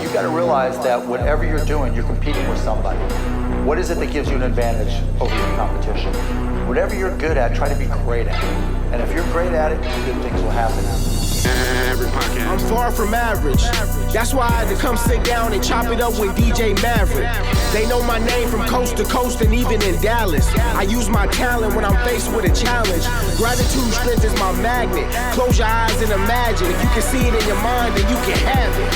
you got to realize that whatever you're doing, you're competing with somebody. What is it that gives you an advantage over your competition? Whatever you're good at, try to be great at it. And if you're great at it, good things will happen. Maverick Podcast. I'm far from average. That's why I had to come sit down and chop it up with DJ Maverick. They know my name from coast to coast and even in Dallas. I use my talent when I'm faced with a challenge. Gratitude strength is my magnet. Close your eyes and imagine. If you can see it in your mind, then you can have it.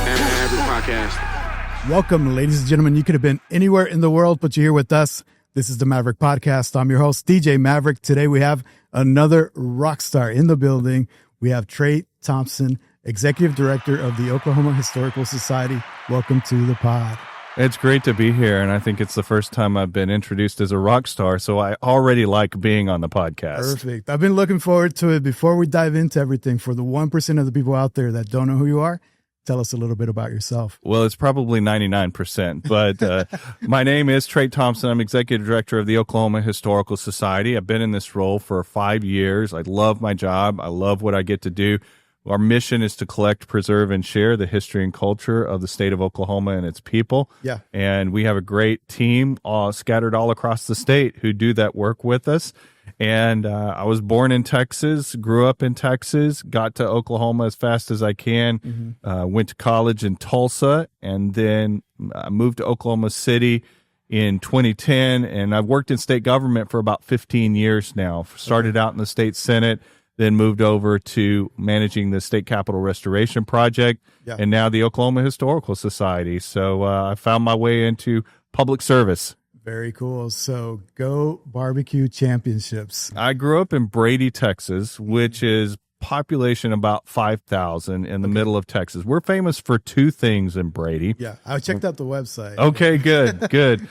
Maverick Podcast. Welcome, ladies and gentlemen. You could have been anywhere in the world, but you're here with us. This is the Maverick Podcast. I'm your host, DJ Maverick. Today we have another rock star in the building. We have Trey Thompson, Executive Director of the Oklahoma Historical Society. Welcome to the pod. It's great to be here, and I think it's the first time I've been introduced as a rock star, so I already like being on the podcast. Perfect. I've been looking forward to it. Before we dive into everything, for the 1% of the people out there that don't know who you are, tell us a little bit about yourself. Well, it's probably 99%, but my name is Trey Thompson. I'm Executive Director of the Oklahoma Historical Society. I've been in this role for 5 years. I love my job. I love what I get to do. Our mission is to collect, preserve, and share the history and culture of the state of Oklahoma and its people. Yeah. And we have a great team scattered all across the state who do that work with us. And I was born in Texas, grew up in Texas, got to Oklahoma as fast as I can, went to college in Tulsa, and then moved to Oklahoma City in 2010. And I've worked in state government for about 15 years now. Started out in the state Senate, then moved over to managing the State Capitol Restoration Project, and now the Oklahoma Historical Society. So I found my way into public service. Very cool. So go barbecue championships. I grew up in Brady, Texas, which is population about 5,000 in the middle of Texas. We're famous for two things in Brady. Yeah, I checked out the website. Okay, good, good.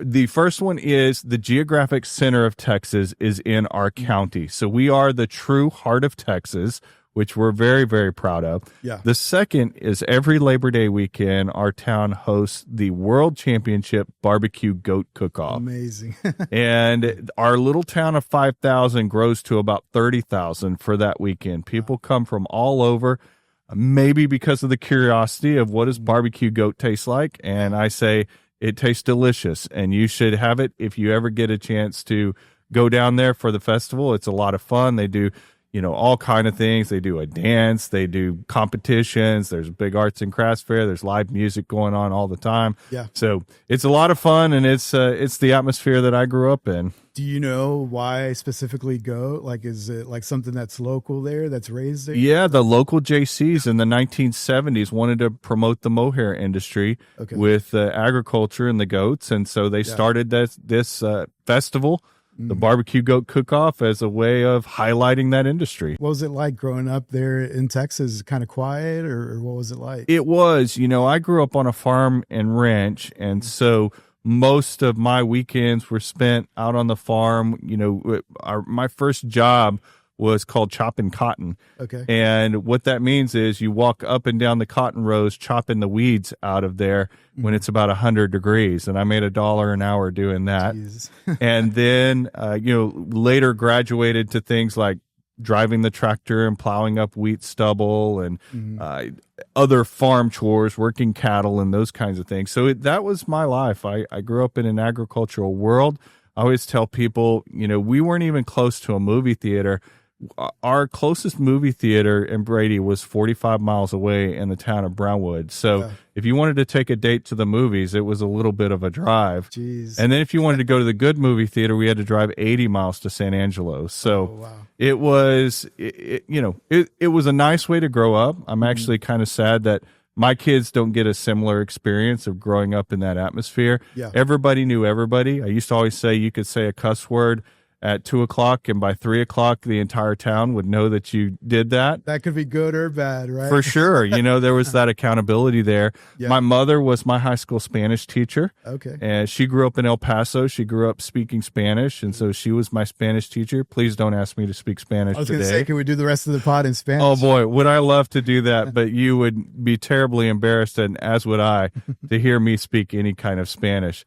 The first one is the geographic center of Texas is in our county. So we are the true heart of Texas, which we're very, very proud of. Yeah. The second is every Labor Day weekend, our town hosts the World Championship Barbecue Goat Cook-Off. Amazing. And our little town of 5,000 grows to about 30,000 for that weekend. People come from all over, maybe because of the curiosity of what does barbecue goat taste like. And I say it tastes delicious, and you should have it if you ever get a chance to go down there for the festival. It's a lot of fun. They do all kind of things. They do a dance, they do competitions, there's a big arts and crafts fair, there's live music going on all the time. Yeah. So it's a lot of fun, and it's the atmosphere that I grew up in. Do you know why specifically goat? Like, is it like something that's local there, that's raised there? Yeah, the local JCs in the 1970s wanted to promote the mohair industry with agriculture and the goats, and so they started this festival, the Barbecue Goat Cook-Off, as a way of highlighting that industry. What was it like growing up there in Texas? Kind of quiet, or what was it like? It was, I grew up on a farm and ranch, and so most of my weekends were spent out on the farm. My first job was called chopping cotton. Okay. And what that means is you walk up and down the cotton rows, chopping the weeds out of there when it's about 100 degrees. And I made $1 an hour doing that. And then, later graduated to things like driving the tractor and plowing up wheat stubble and other farm chores, working cattle and those kinds of things. So that was my life. I grew up in an agricultural world. I always tell people, we weren't even close to a movie theater. Our closest movie theater in Brady was 45 miles away in the town of Brownwood. So if you wanted to take a date to the movies, it was a little bit of a drive. Jeez. And then if you wanted to go to the good movie theater, we had to drive 80 miles to San Angelo. So it was, it was a nice way to grow up. I'm actually kind of sad that my kids don't get a similar experience of growing up in that atmosphere. Yeah. Everybody knew everybody. I used to always say you could say a cuss word at 2:00, and by 3:00, the entire town would know that you did that. That could be good or bad, right? For sure. There was that accountability there. Yeah. My mother was my high school Spanish teacher. Okay. And she grew up in El Paso. She grew up speaking Spanish, and so she was my Spanish teacher. Please don't ask me to speak Spanish I was today. going to say, can we do the rest of the pod in Spanish? Oh, boy, would I love to do that, but you would be terribly embarrassed, and as would I, to hear me speak any kind of Spanish.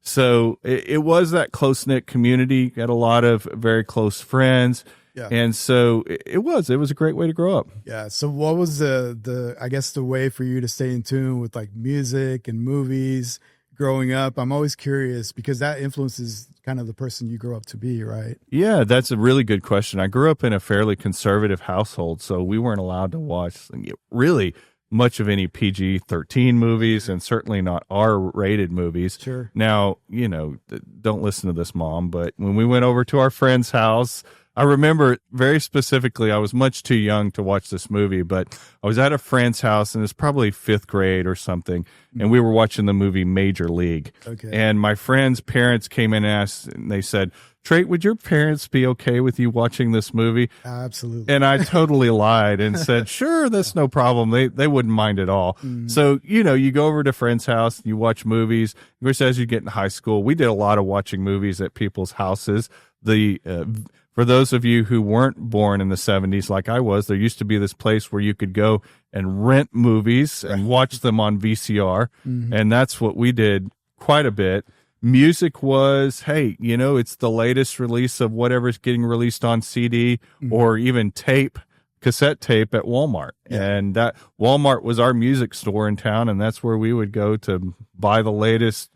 So it was that close-knit community, got a lot of very close friends. Yeah. And so it was a great way to grow up. Yeah. So what was the I guess the way for you to stay in tune with like music and movies growing up? I'm always curious because that influences kind of the person you grow up to be, right? Yeah, that's a really good question. I grew up in a fairly conservative household, so we weren't allowed to watch really much of any PG-13 movies and certainly not R-rated movies. Sure. Now, don't listen to this, Mom, but when we went over to our friend's house, I remember very specifically, I was much too young to watch this movie, but I was at a friend's house and it's probably 5th grade or something. And we were watching the movie Major League. Okay. And my friend's parents came in and asked, and they said, Trey, would your parents be okay with you watching this movie? Absolutely. And I totally lied and said, sure, that's no problem. They wouldn't mind at all. So, you go over to a friend's house, you watch movies. Of course, as you get in high school, we did a lot of watching movies at people's houses. For those of you who weren't born in the 70s like I was, there used to be this place where you could go and rent movies and watch them on VCR. And that's what we did quite a bit. Music was, hey, it's the latest release of whatever's getting released on CD or even cassette tape at Walmart. Yeah. And that Walmart was our music store in town, and that's where we would go to buy the latest,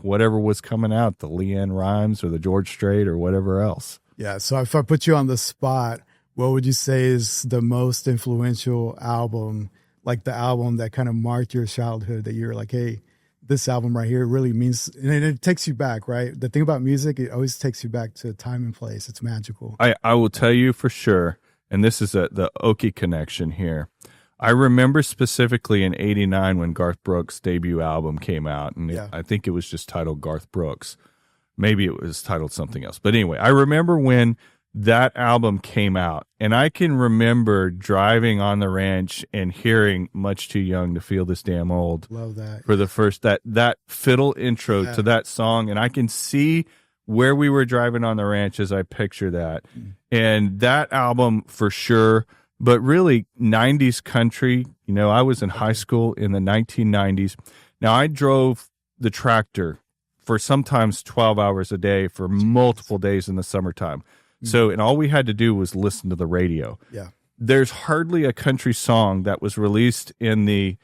whatever was coming out, the Leanne Rimes or the George Strait or whatever else. Yeah. So if I put you on the spot, what would you say is the most influential album, like the album that kind of marked your childhood that you're like, hey, this album right here really means, and it takes you back, right? The thing about music, it always takes you back to time and place. It's magical. I will tell you for sure, and this is the Okie connection here. I remember specifically in '89 when Garth Brooks' debut album came out, and I think it was just titled Garth Brooks. Maybe it was titled something else. But anyway, I remember when that album came out, and I can remember driving on the ranch and hearing Much Too Young to Feel This Damn Old. Love that. For the first, that fiddle intro to that song. And I can see where we were driving on the ranch as I picture that. And that album for sure, but really 90s country. I was in high school in the 1990s. Now I drove the tractor for sometimes 12 hours a day for multiple days in the summertime. So, and all we had to do was listen to the radio. Yeah. There's hardly a country song that was released in the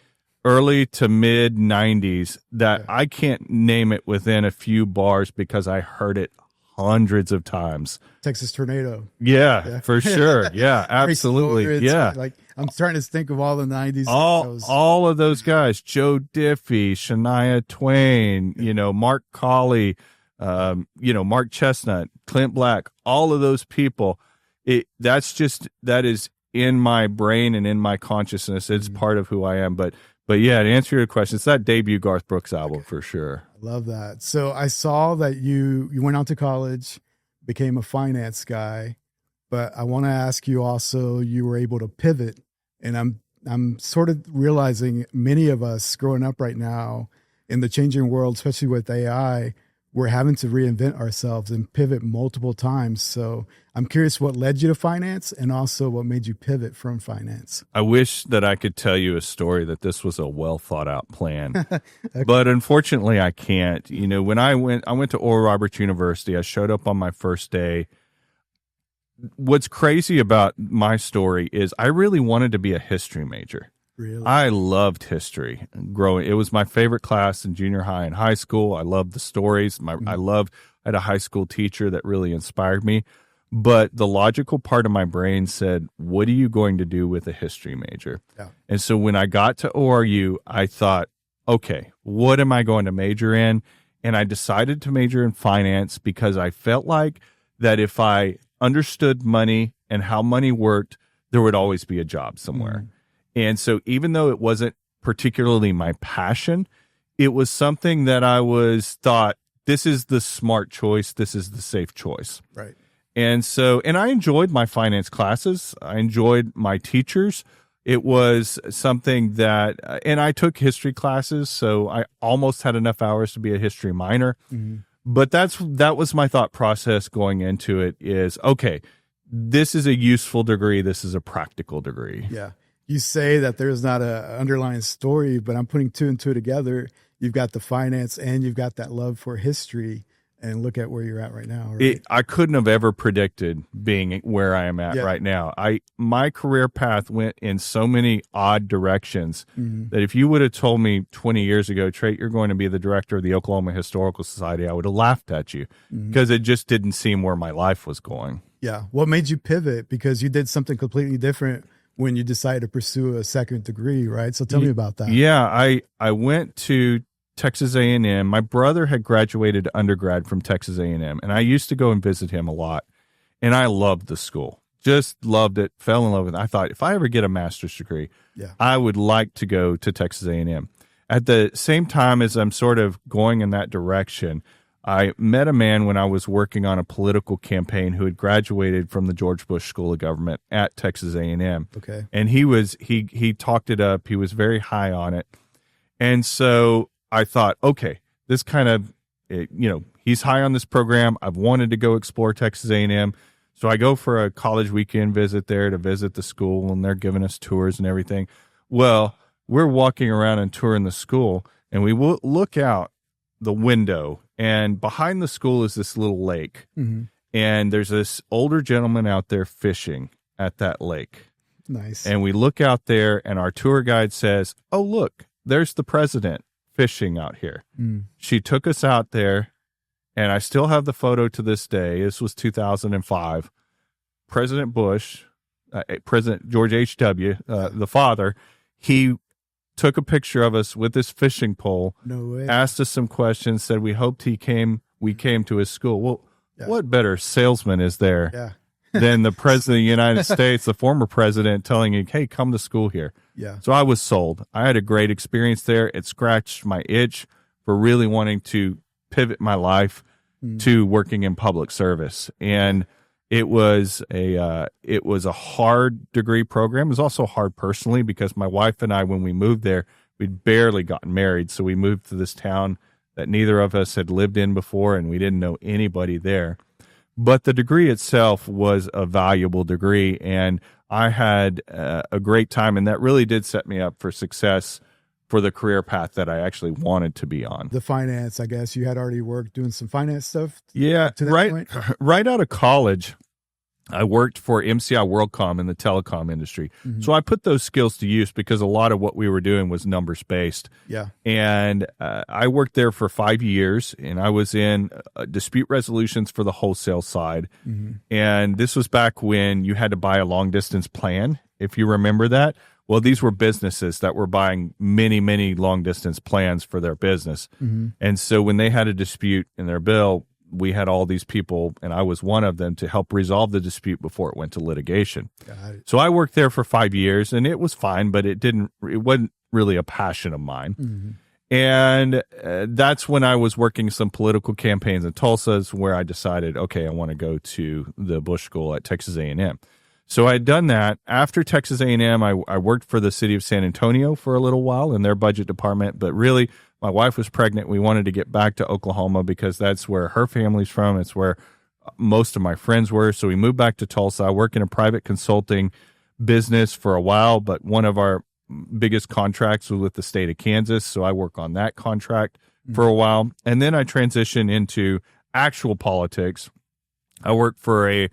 early to mid 90s that I can't name it within a few bars because I heard it hundreds of times. Texas Tornado. Yeah. For sure. Yeah, absolutely. Yeah. Like I'm starting to think of all the 90s. All of those guys, Joe Diffie, Shania Twain, Mark Colley, Mark Chestnut, Clint Black, all of those people. That is in my brain and in my consciousness. It's part of who I am. But yeah, to answer your question, it's that debut Garth Brooks album for sure. I love that. So I saw that you went out to college, became a finance guy, but I want to ask you also, you were able to pivot. And I'm sort of realizing many of us growing up right now in the changing world, especially with AI, we're having to reinvent ourselves and pivot multiple times. So I'm curious what led you to finance and also what made you pivot from finance. I wish that I could tell you a story that this was a well thought out plan, but unfortunately I can't. When I went to Oral Roberts University, I showed up on my first day. What's crazy about my story is I really wanted to be a history major. Really? I loved history growing. It was my favorite class in junior high and high school. I loved the stories. I had a high school teacher that really inspired me. But the logical part of my brain said, what are you going to do with a history major? Yeah. And so when I got to ORU, I thought, okay, what am I going to major in? And I decided to major in finance because I felt like that if I understood money and how money worked, there would always be a job somewhere. And so even though it wasn't particularly my passion, it was something that I thought, this is the smart choice. This is the safe choice. Right. And so, and I enjoyed my finance classes. I enjoyed my teachers. It was something that, and I took history classes, so I almost had enough hours to be a history minor. But that was my thought process going into it is, okay, this is a useful degree. This is a practical degree. Yeah. You say that there's not an underlying story, but I'm putting two and two together. You've got the finance and you've got that love for history. and look at where you're at right now. Right? I couldn't have ever predicted being where I am at right now. My career path went in so many odd directions that if you would have told me 20 years ago, Trey, you're going to be the director of the Oklahoma Historical Society, I would have laughed at you because it just didn't seem where my life was going. Yeah. What made you pivot? Because you did something completely different when you decided to pursue a second degree, right? So tell me about that. Yeah, I went to Texas A&M. My brother had graduated undergrad from Texas A&M, and I used to go and visit him a lot. And I loved the school, just loved it, fell in love with it. I thought if I ever get a master's degree, I would like to go to Texas A&M. At the same time as I'm sort of going in that direction, I met a man when I was working on a political campaign who had graduated from the George Bush School of Government at Texas A&M. Okay. And he talked it up. He was very high on it. And so I thought, okay, this kind of, he's high on this program. I've wanted to go explore Texas A&M. So I go for a college weekend visit there to visit the school, and they're giving us tours and everything. Well, we're walking around and touring the school, and we will look out the window, and behind the school is this little lake. And there's this older gentleman out there fishing at that lake. Nice. And we look out there, and our tour guide says, oh, look, there's the president fishing out here. She took us out there, and I still have the photo to this day. This was 2005. President Bush, President George H.W., the father, he took a picture of us with this fishing pole, asked us some questions, said we hoped we came to his school. Well, what better salesman is there than the president of the United States, the former president, telling you, hey, come to school here. Yeah. So I was sold. I had a great experience there. It scratched my itch for really wanting to pivot my life to working in public service. And it was a hard degree program. It was also hard personally because my wife and I, when we moved there, we'd barely gotten married. So we moved to this town that neither of us had lived in before, and we didn't know anybody there. But the degree itself was a valuable degree, and I had a great time, and that really did set me up for success for the career path that I actually wanted to be on. The finance, I guess you had already worked doing some finance stuff. Yeah, to that point? Right out of college, I worked for MCI WorldCom in the telecom industry. So I put those skills to use because a lot of what we were doing was numbers based. Yeah. And I worked there for 5 years, and I was in dispute resolutions for the wholesale side. And this was back when you had to buy a long distance plan, if you remember that. Well, these were businesses that were buying many, many long distance plans for their business. And so when they had a dispute in their bill, we had all these people, and I was one of them, to help resolve the dispute before it went to litigation. So I worked there for 5 years, and it was fine, but it wasn't really a passion of mine. And that's when I was working some political campaigns in Tulsa, is where I decided, okay, I want to go to the Bush School at Texas A&M. So I had done that. After Texas A&M, I worked for the city of San Antonio for a little while in their budget department, but really my wife was pregnant. We wanted to get back to Oklahoma because that's where her family's from. It's where most of my friends were. So we moved back to Tulsa. I worked in a private consulting business for a while, but one of our biggest contracts was with the state of Kansas. So I worked on that contract for a while. And then I transitioned into actual politics. I worked for a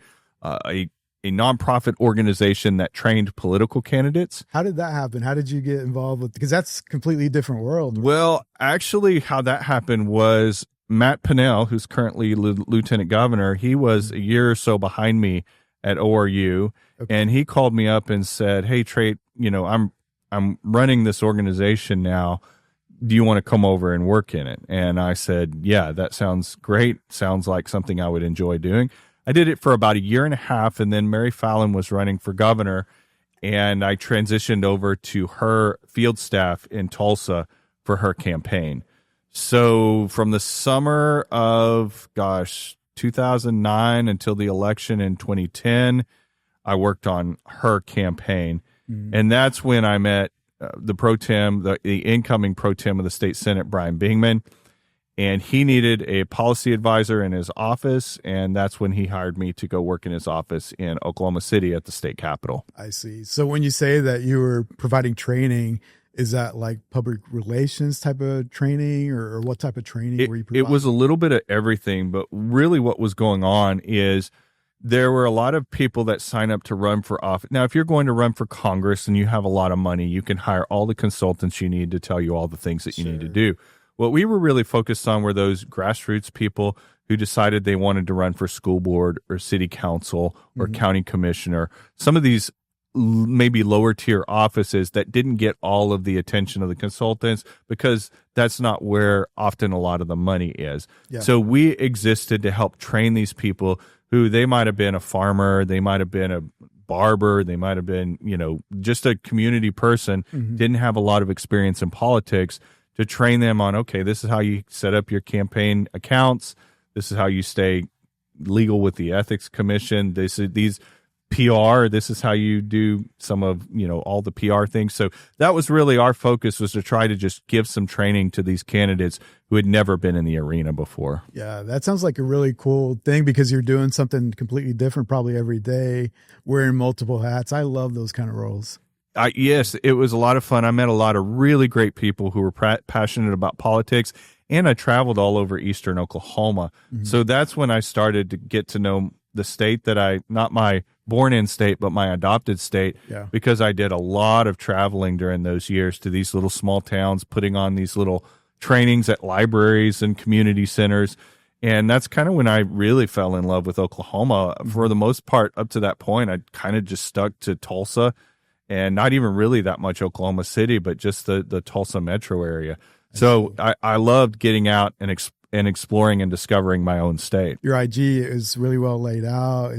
nonprofit organization that trained political candidates. How did that happen? How did you get involved with, because that's a completely different world. Well, actually how that happened was Matt Pinnell, who's currently lieutenant governor, he was a year or so behind me at ORU. And he called me up and said, hey, Trey, I'm running this organization now. Do you want to come over and work in it? And I said, yeah, that sounds great. Sounds like something I would enjoy doing. I did it for about a year and a half, and then Mary Fallon was running for governor, and I transitioned over to her field staff in Tulsa for her campaign. So from the summer of, 2009 until the election in 2010, I worked on her campaign. And that's when I met the pro tem, the incoming pro tem of the state Senate, Brian Bingman. And he needed a policy advisor in his office, and that's when he hired me to go work in his office in Oklahoma City at the state capitol. I see. So when you say that you were providing training, is that like public relations type of training, or what type of training were you providing? It was a little bit of everything, but really what was going on is there were a lot of people that sign up to run for office. Now, if you're going to run for Congress and you have a lot of money, you can hire all the consultants you need to tell you all the things that you need to do. What we were really focused on were those grassroots people who decided they wanted to run for school board or city council or county commissioner. Some of these maybe lower tier offices that didn't get all of the attention of the consultants because that's not where often a lot of the money is. Yeah. So we existed to help train these people who they might have been a farmer, they might have been a barber, they might have been, just a community person, didn't have a lot of experience in politics, to train them on, okay, this is how you set up your campaign accounts. This is how you stay legal with the ethics commission. These PR, this is how you do some of, all the PR things. So that was really our focus, was to try to just give some training to these candidates who had never been in the arena before. Yeah, that sounds like a really cool thing, because you're doing something completely different probably every day, wearing multiple hats. I love those kind of roles. Yes, it was a lot of fun. I met a lot of really great people who were passionate about politics, and I traveled all over eastern Oklahoma. So that's when I started to get to know the state that not my born-in state, but my adopted state, because I did a lot of traveling during those years to these little small towns, putting on these little trainings at libraries and community centers. And that's kind of when I really fell in love with Oklahoma. For the most part, up to that point, I kind of just stuck to Tulsa, and not even really that much Oklahoma City, but just the Tulsa metro area. So I loved getting out and exploring and discovering my own state. Your IG is really well laid out.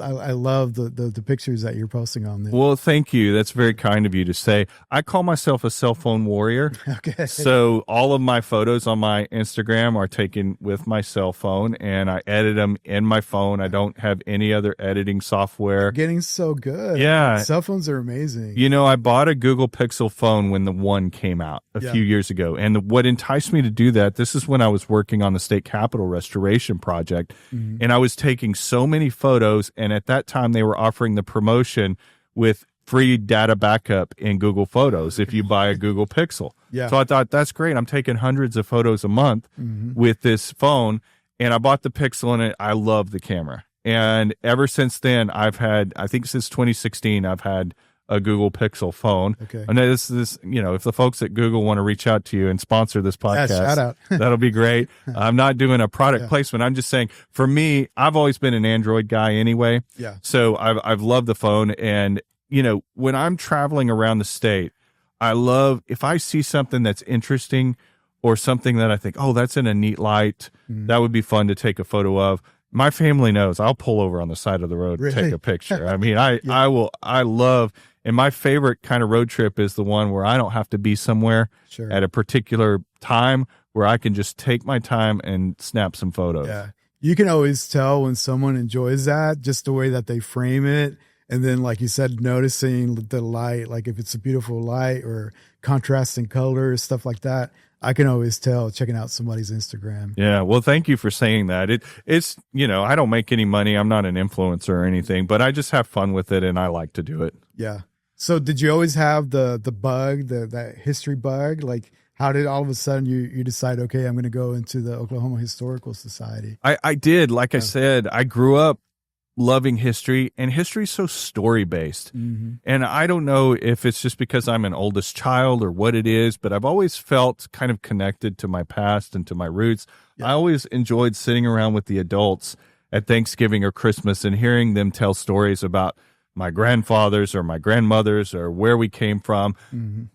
I love the pictures that you're posting on there. Well, thank you. That's very kind of you to say. I call myself a cell phone warrior. Okay. So all of my photos on my Instagram are taken with my cell phone, and I edit them in my phone. I don't have any other editing software. You're getting so good. Yeah. Cell phones are amazing. I bought a Google Pixel phone when the One came out a few years ago. And what enticed me to do that, this is when I was working on the state capitol restoration project, and I was taking so many photos. And at that time, they were offering the promotion with free data backup in Google Photos if you buy a Google Pixel. So I thought, that's great. I'm taking hundreds of photos a month with this phone. And I bought the Pixel, and I love the camera. And ever since then, I think since 2016, I've had a Google Pixel phone. Okay. And this, if the folks at Google want to reach out to you and sponsor this podcast, shout out. That'll be great. I'm not doing a product placement. I'm just saying, for me, I've always been an Android guy anyway. Yeah. So I've loved the phone. And, when I'm traveling around the state, I love, if I see something that's interesting or something that I think, oh, that's in a neat light, that would be fun to take a photo of. My family knows I'll pull over on the side of the road and take a picture. I mean, I love, and my favorite kind of road trip is the one where I don't have to be somewhere at a particular time, where I can just take my time and snap some photos. Yeah. You can always tell when someone enjoys that, just the way that they frame it. And then, like you said, noticing the light, like if it's a beautiful light or contrasting colors, stuff like that. I can always tell checking out somebody's Instagram. Yeah. Well, thank you for saying that. It's, I don't make any money. I'm not an influencer or anything, but I just have fun with it, and I like to do it. Yeah. So did you always have the bug, that history bug? Like, how did all of a sudden you decide, okay, I'm going to go into the Oklahoma Historical Society? I did. Like I said, I grew up loving history, and history is so story-based. And I don't know if it's just because I'm an oldest child or what it is, but I've always felt kind of connected to my past and to my roots. I always enjoyed sitting around with the adults at Thanksgiving or Christmas and hearing them tell stories about my grandfathers or my grandmothers or where we came from.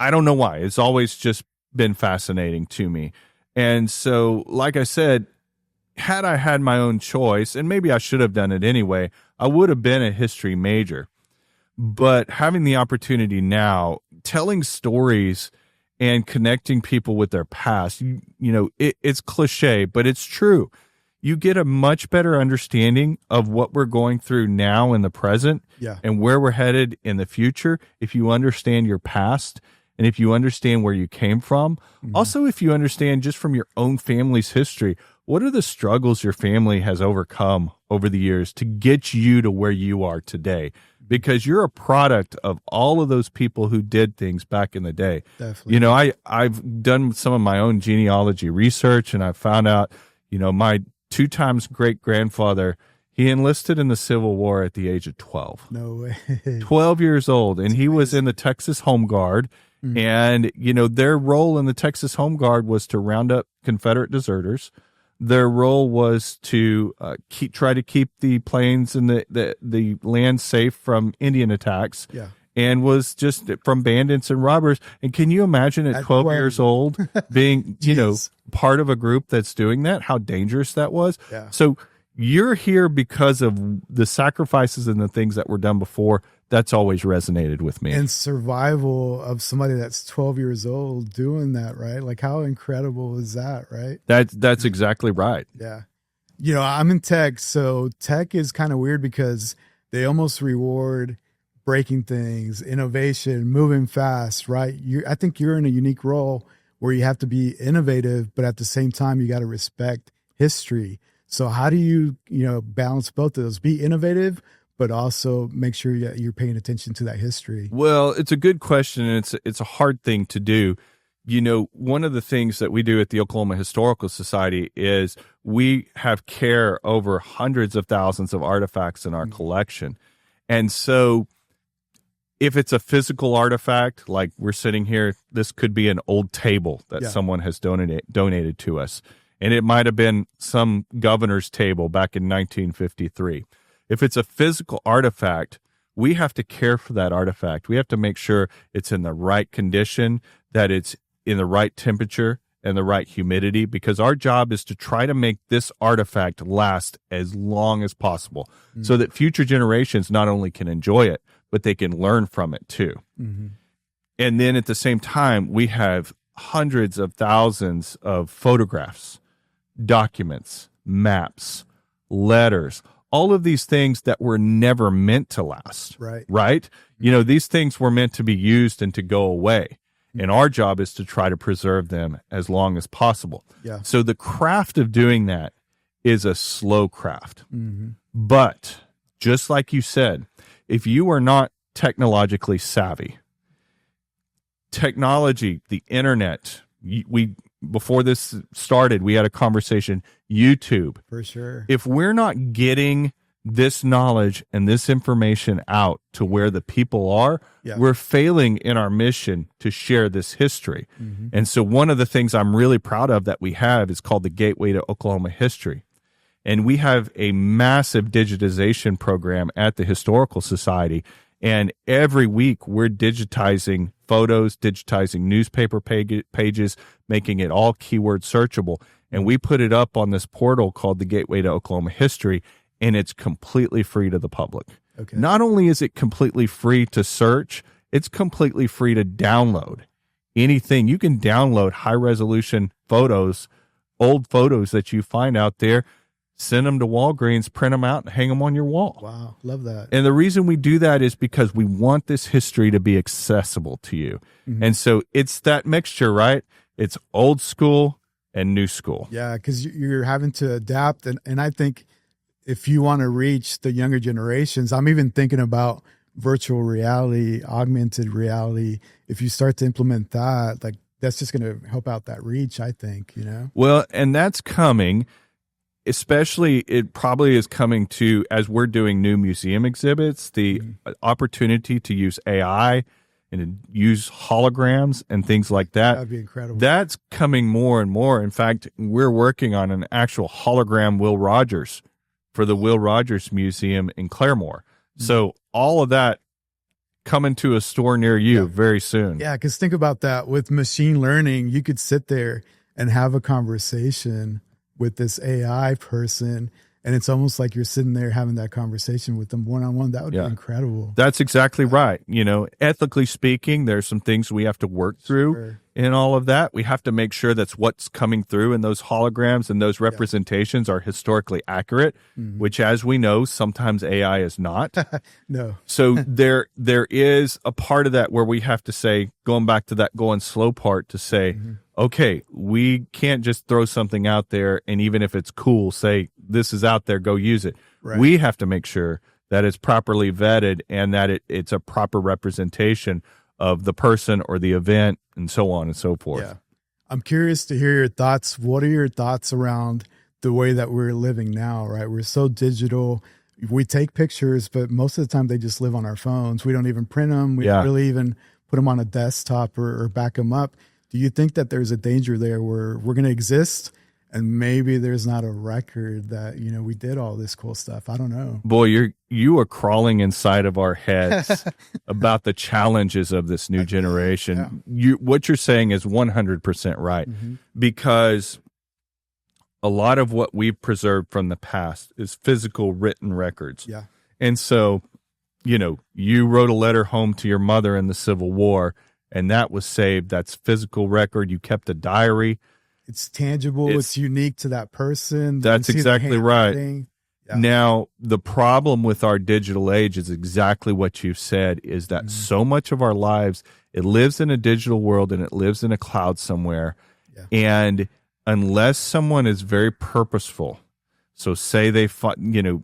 I don't know why. It's always just been fascinating to me. And so, like I said, had I had my own choice, and maybe I should have done it anyway, I would have been a history major. But having the opportunity now, telling stories and connecting people with their past, it's cliche, but it's true. You get a much better understanding of what we're going through now in the present and where we're headed in the future if you understand your past and if you understand where you came from. Also, if you understand just from your own family's history, what are the struggles your family has overcome over the years to get you to where you are today? because you're a product of all of those people who did things back in the day. Definitely. You know, I've done some of my own genealogy research, and I found out, you know, my 2 times great-grandfather, he enlisted in the Civil War at the age of 12. No way. 12 years old, and he was in the Texas Home Guard. And, you know, their role in the Texas Home Guard was to round up Confederate deserters. Their role was to try to keep the plains and the land safe from Indian attacks. Yeah. And was just from bandits and robbers. And can you imagine at 12 years old being, you know, part of a group that's doing that, how dangerous that was? Yeah. So you're here because of the sacrifices and the things that were done before. That's always resonated with me. And survival of somebody that's 12 years old doing that, right? Like, how incredible is that, right? That's exactly right. Yeah. You know, I'm in tech, so tech is kind of weird because they almost reward breaking things, innovation, moving fast, right? I think you're in a unique role where you have to be innovative, but at the same time, you got to respect history. So how do you balance both of those? Be innovative, but also make sure you're paying attention to that history. Well, it's a good question, and it's a hard thing to do. You know, one of the things that we do at the Oklahoma Historical Society is we have care over hundreds of thousands of artifacts in our collection. And so if it's a physical artifact, like we're sitting here, this could be an old table that someone has donated to us. And it might have been some governor's table back in 1953. If it's a physical artifact, we have to care for that artifact. We have to make sure it's in the right condition, that it's in the right temperature and the right humidity, because our job is to try to make this artifact last as long as possible so that future generations not only can enjoy it, but they can learn from it too. And then at the same time, we have hundreds of thousands of photographs, documents, maps, letters, all of these things that were never meant to last. Right? You know, these things were meant to be used and to go away. And our job is to try to preserve them as long as possible. Yeah. So the craft of doing that is a slow craft. But just like you said, if you are not technologically savvy, technology, the internet, before this started, we had a conversation, YouTube. For sure. If we're not getting this knowledge and this information out to where the people are, we're failing in our mission to share this history. And so one of the things I'm really proud of that we have is called the Gateway to Oklahoma History. And we have a massive digitization program at the Historical Society. And every week we're digitizing photos, digitizing newspaper pages, making it all keyword searchable. And we put it up on this portal called the Gateway to Oklahoma History, and it's completely free to the public. Okay. Not only is it completely free to search, it's completely free to download anything. You can download high-resolution photos, old photos that you find out there, send them to Walgreens, print them out, and hang them on your wall. Wow, love that. And the reason we do that is because we want this history to be accessible to you. And so it's that mixture, right? It's old school and new school. Yeah, because you're having to adapt. And I think if you want to reach the younger generations, I'm even thinking about virtual reality, augmented reality. If you start to implement that, like that's just going to help out that reach, I think, you know? Well, and that's coming. Especially, it probably is coming to, as we're doing new museum exhibits, the opportunity to use AI and to use holograms and things like that. That'd be incredible. That's coming more and more. In fact, we're working on an actual hologram Will Rogers for the Will Rogers Museum in Claremore. So all of that coming to a store near you very soon. Yeah, because think about that. With machine learning, you could sit there and have a conversation with this AI person, and it's almost like you're sitting there having that conversation with them one-on-one. That would be incredible. That's exactly right. You know, ethically speaking, there's some things we have to work through in all of that. We have to make sure that's what's coming through in those holograms and those representations are historically accurate, which, as we know, sometimes AI is not. No. So there is a part of that where we have to say, going back to that going slow part, to say, okay, we can't just throw something out there and even if it's cool, say, this is out there, go use it. Right. We have to make sure that it's properly vetted, and that it's a proper representation of the person or the event, and so on and so forth. Yeah. I'm curious to hear your thoughts. What are your thoughts around the way that we're living now, right? We're so digital. We take pictures, but most of the time they just live on our phones. We don't even print them. We don't really even put them on a desktop or back them up. Do you think that there's a danger there where we're going to exist and maybe there's not a record that, you know, we did all this cool stuff? I don't know. Boy, you are crawling inside of our heads about the challenges of this new generation. Yeah. What you're saying is 100% right, because a lot of what we've preserved from the past is physical written records. Yeah. And so, you know, you wrote a letter home to your mother in the Civil War, and that was saved. That's physical record. You kept a diary. It's tangible. It's unique to that person. That's exactly right. Yeah. Now, the problem with our digital age is exactly what you've said, is that so much of our lives, it lives in a digital world and it lives in a cloud somewhere. Yeah. And unless someone is very purposeful, so say they, you know,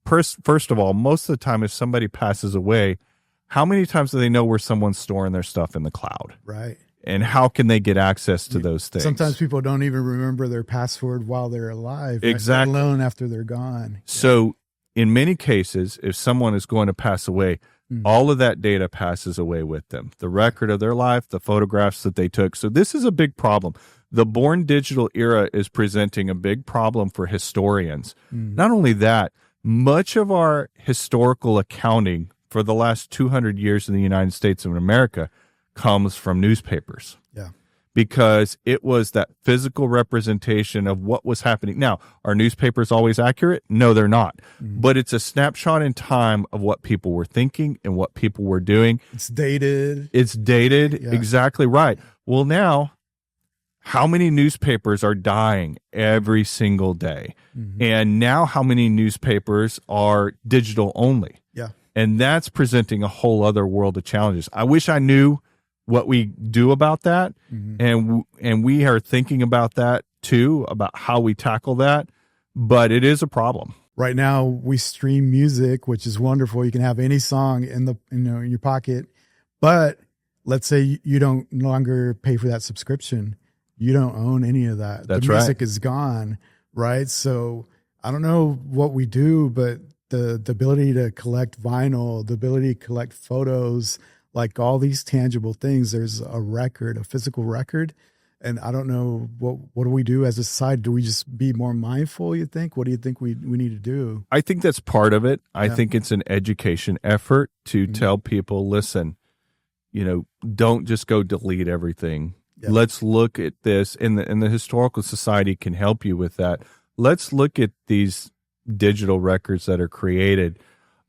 first of all, most of the time if somebody passes away, how many times do they know where someone's storing their stuff in the cloud? Right. And how can they get access to those things? Sometimes people don't even remember their password while they're alive. Exactly. Let alone after they're gone. So in many cases, if someone is going to pass away, all of that data passes away with them. The record of their life, the photographs that they took. So this is a big problem. The born digital era is presenting a big problem for historians. Not only that, much of our historical accounting for the last 200 years in the United States of America comes from newspapers. Yeah. Because it was that physical representation of what was happening. Now, are newspapers always accurate? No, they're not. But it's a snapshot in time of what people were thinking and what people were doing. It's dated. Yeah. Exactly right. Well, now, how many newspapers are dying every single day? And now how many newspapers are digital only? Yeah. And that's presenting a whole other world of challenges. I wish I knew what we do about that. And we are thinking about that too, about how we tackle that. But it is a problem. Right now we stream music, which is wonderful. You can have any song in your pocket. But let's say you don't no longer pay for that subscription. You don't own any of that. That's the music right. is gone, right? So I don't know what we do, but the ability to collect vinyl, the ability to collect photos, like all these tangible things, there's a record, a physical record. And I don't know, what do we do as a society? Do we just be more mindful, you think? What do you think we need to do? I think that's part of it. I think it's an education effort to tell people, listen, you know, don't just go delete everything. Yeah. Let's look at this, and the Historical Society can help you with that. Let's look at these digital records that are created.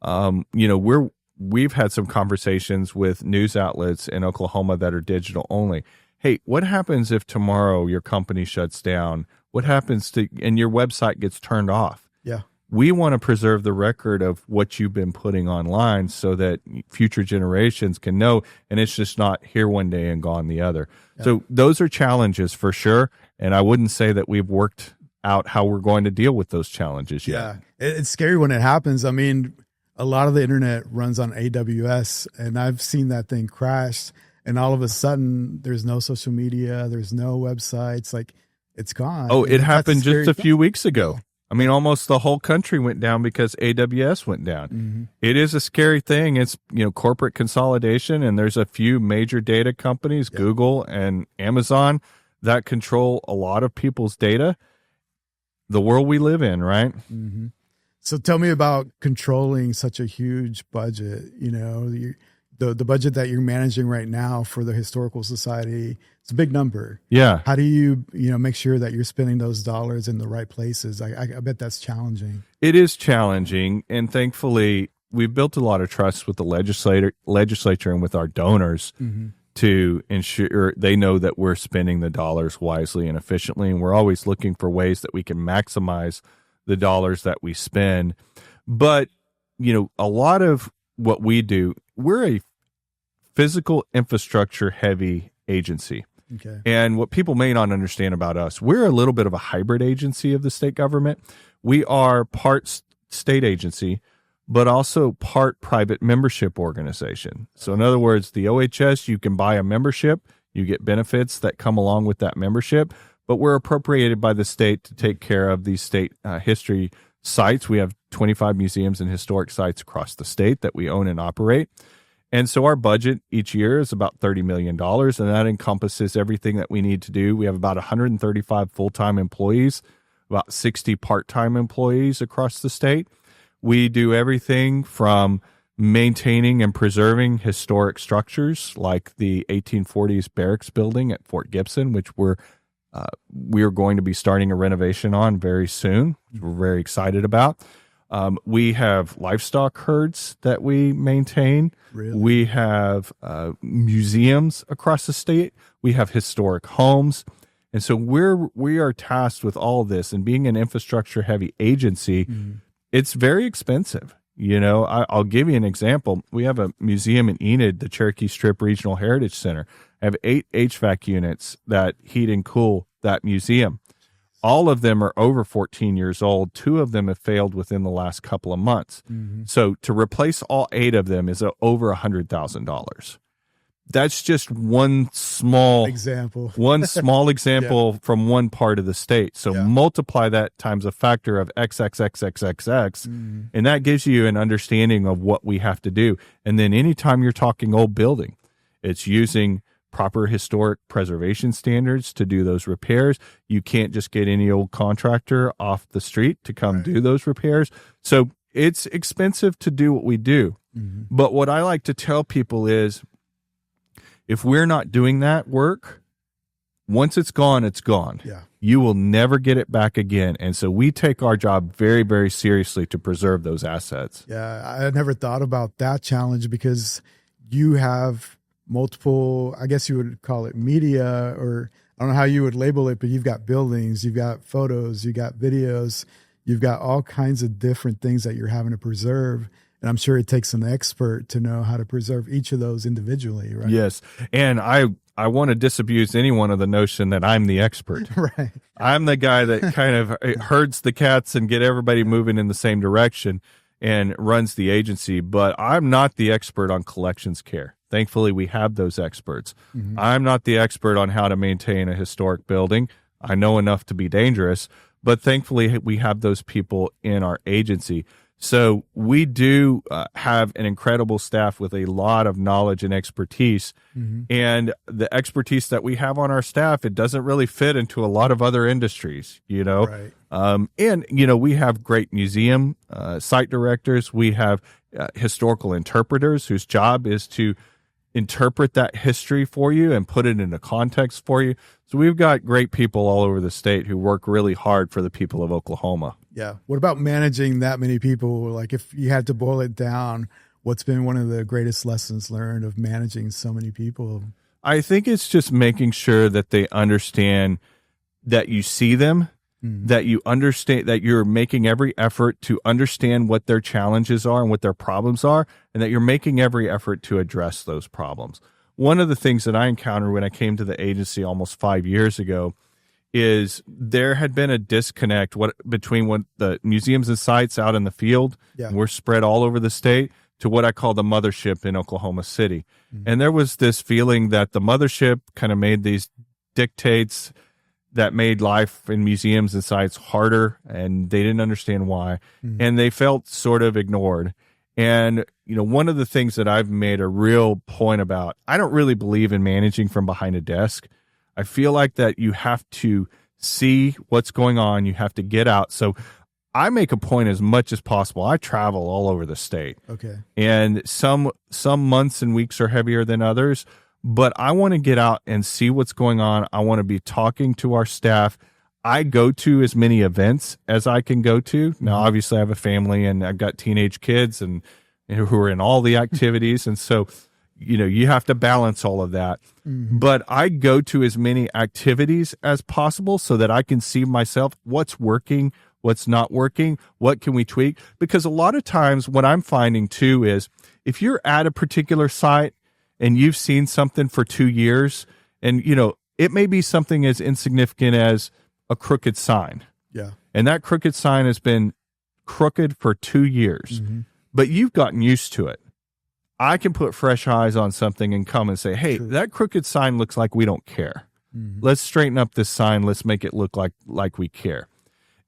You know, we've had some conversations with news outlets in Oklahoma that are digital only. Hey, what happens if tomorrow your company shuts down? What happens and your website gets turned off? Yeah. We want to preserve the record of what you've been putting online so that future generations can know, and it's just not here one day and gone the other. Yeah. So those are challenges for sure. And I wouldn't say that we've worked out how we're going to deal with those challenges yet. Yeah. It's scary when it happens. I mean, a lot of the internet runs on AWS, and I've seen that thing crash, and all of a sudden there's no social media, there's no websites, like it's gone. Oh, it happened just a few weeks ago. I mean, almost the whole country went down because AWS went down. It is a scary thing. It's, you know, corporate consolidation, and there's a few major data companies, Google and Amazon, that control a lot of people's data. The world we live in, right? So tell me about controlling such a huge budget. You know, the budget that you're managing right now for the Historical Society, it's a big number. Yeah. How do you make sure that you're spending those dollars in the right places? I bet that's challenging. It is challenging, and thankfully we've built a lot of trust with the legislature and with our donors to ensure they know that we're spending the dollars wisely and efficiently, and we're always looking for ways that we can maximize the dollars that we spend. But, you know, a lot of what we do, we're a physical infrastructure heavy agency. Okay. And what people may not understand about us, we're a little bit of a hybrid agency of the state government. We are part state agency, but also part private membership organization. So in other words, the OHS, you can buy a membership, you get benefits that come along with that membership, but we're appropriated by the state to take care of these state history sites. We have 25 museums and historic sites across the state that we own and operate. And so our budget each year is about $30 million, and that encompasses everything that we need to do. We have about 135 full-time employees, about 60 part-time employees across the state. We do everything from maintaining and preserving historic structures like the 1840s barracks building at Fort Gibson, which we are going to be starting a renovation on very soon, which we're very excited about. We have livestock herds that we maintain. Really? We have museums across the state. We have historic homes. And so we are tasked with all of this, and being an infrastructure heavy agency, it's very expensive. You know, I'll give you an example. We have a museum in Enid, the Cherokee Strip Regional Heritage Center. I have 8 HVAC units that heat and cool that museum. All of them are over 14 years old. 2 of them have failed within the last couple of months. So to replace all 8 of them is over $100,000. That's just one small example. From one part of the state. So multiply that times a factor of XXXXXX, and that gives you an understanding of what we have to do. And then anytime you're talking old building, it's using proper historic preservation standards to do those repairs. You can't just get any old contractor off the street to come do those repairs. So it's expensive to do what we do. But what I like to tell people is, if we're not doing that work, once it's gone, it's gone. Yeah. You will never get it back again. And so we take our job very, very seriously to preserve those assets. Yeah, I never thought about that challenge because you have multiple, I guess you would call it media, or I don't know how you would label it, but you've got buildings, you've got photos, you've got videos, you've got all kinds of different things that you're having to preserve. And I'm sure it takes an expert to know how to preserve each of those individually, right? Yes. And I want to disabuse anyone of the notion that I'm the expert. Right. I'm the guy that kind of herds the cats and get everybody moving in the same direction and runs the agency. But I'm not the expert on collections care. Thankfully, we have those experts. I'm not the expert on how to maintain a historic building. I know enough to be dangerous, but thankfully we have those people in our agency. So we do have an incredible staff with a lot of knowledge and expertise. And the expertise that we have on our staff, it doesn't really fit into a lot of other industries, you know. Right. And, you know, we have great museum site directors. We have historical interpreters whose job is to interpret that history for you and put it into context for you. So we've got great people all over the state who work really hard for the people of Oklahoma. Yeah. What about managing that many people? Like, if you had to boil it down, what's been one of the greatest lessons learned of managing so many people? I think it's just making sure that they understand that you see them, that you understand, that you're making every effort to understand what their challenges are and what their problems are, and that you're making every effort to address those problems. One of the things that I encountered when I came to the agency almost 5 years ago is there had been a disconnect between what the museums and sites out in the field were spread all over the state to what I call the mothership in Oklahoma City. And there was this feeling that the mothership kind of made these dictates that made life in museums and sites harder, and they didn't understand why. And they felt sort of ignored. And, you know, one of the things that I've made a real point about, I don't really believe in managing from behind a desk. I feel like that you have to see what's going on. You have to get out. So I make a point as much as possible. I travel all over the state. Okay. And some months and weeks are heavier than others, but I want to get out and see what's going on. I want to be talking to our staff. I go to as many events as I can go to. Now, obviously I have a family and I've got teenage kids and who are in all the activities. And so, you know, you have to balance all of that. But I go to as many activities as possible so that I can see myself what's working, what's not working, what can we tweak? Because a lot of times what I'm finding too is if you're at a particular site and you've seen something for 2 years, and, you know, it may be something as insignificant as a crooked sign. Yeah. And that crooked sign has been crooked for 2 years. but you've gotten used to it. I can put fresh eyes on something and come and say, hey, that crooked sign looks like we don't care. Let's straighten up this sign. Let's make it look like we care.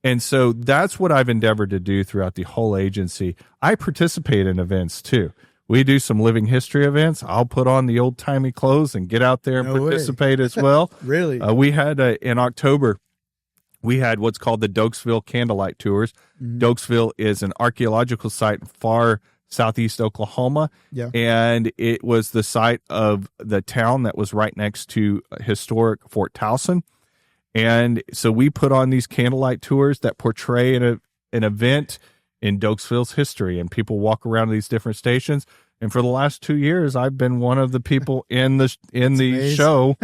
And so that's what I've endeavored to do throughout the whole agency. I participate in events too. We do some living history events. I'll put on the old timey clothes and get out there and participate as well. Really? We had in October, we had what's called the Dokesville Candlelight Tours. Dokesville is an archaeological site in far southeast Oklahoma. Yeah. And it was the site of the town that was right next to historic Fort Towson. And so we put on these candlelight tours that portray an event in Dokesville's history, and people walk around these different stations. And for the last 2 years, I've been one of the people in the show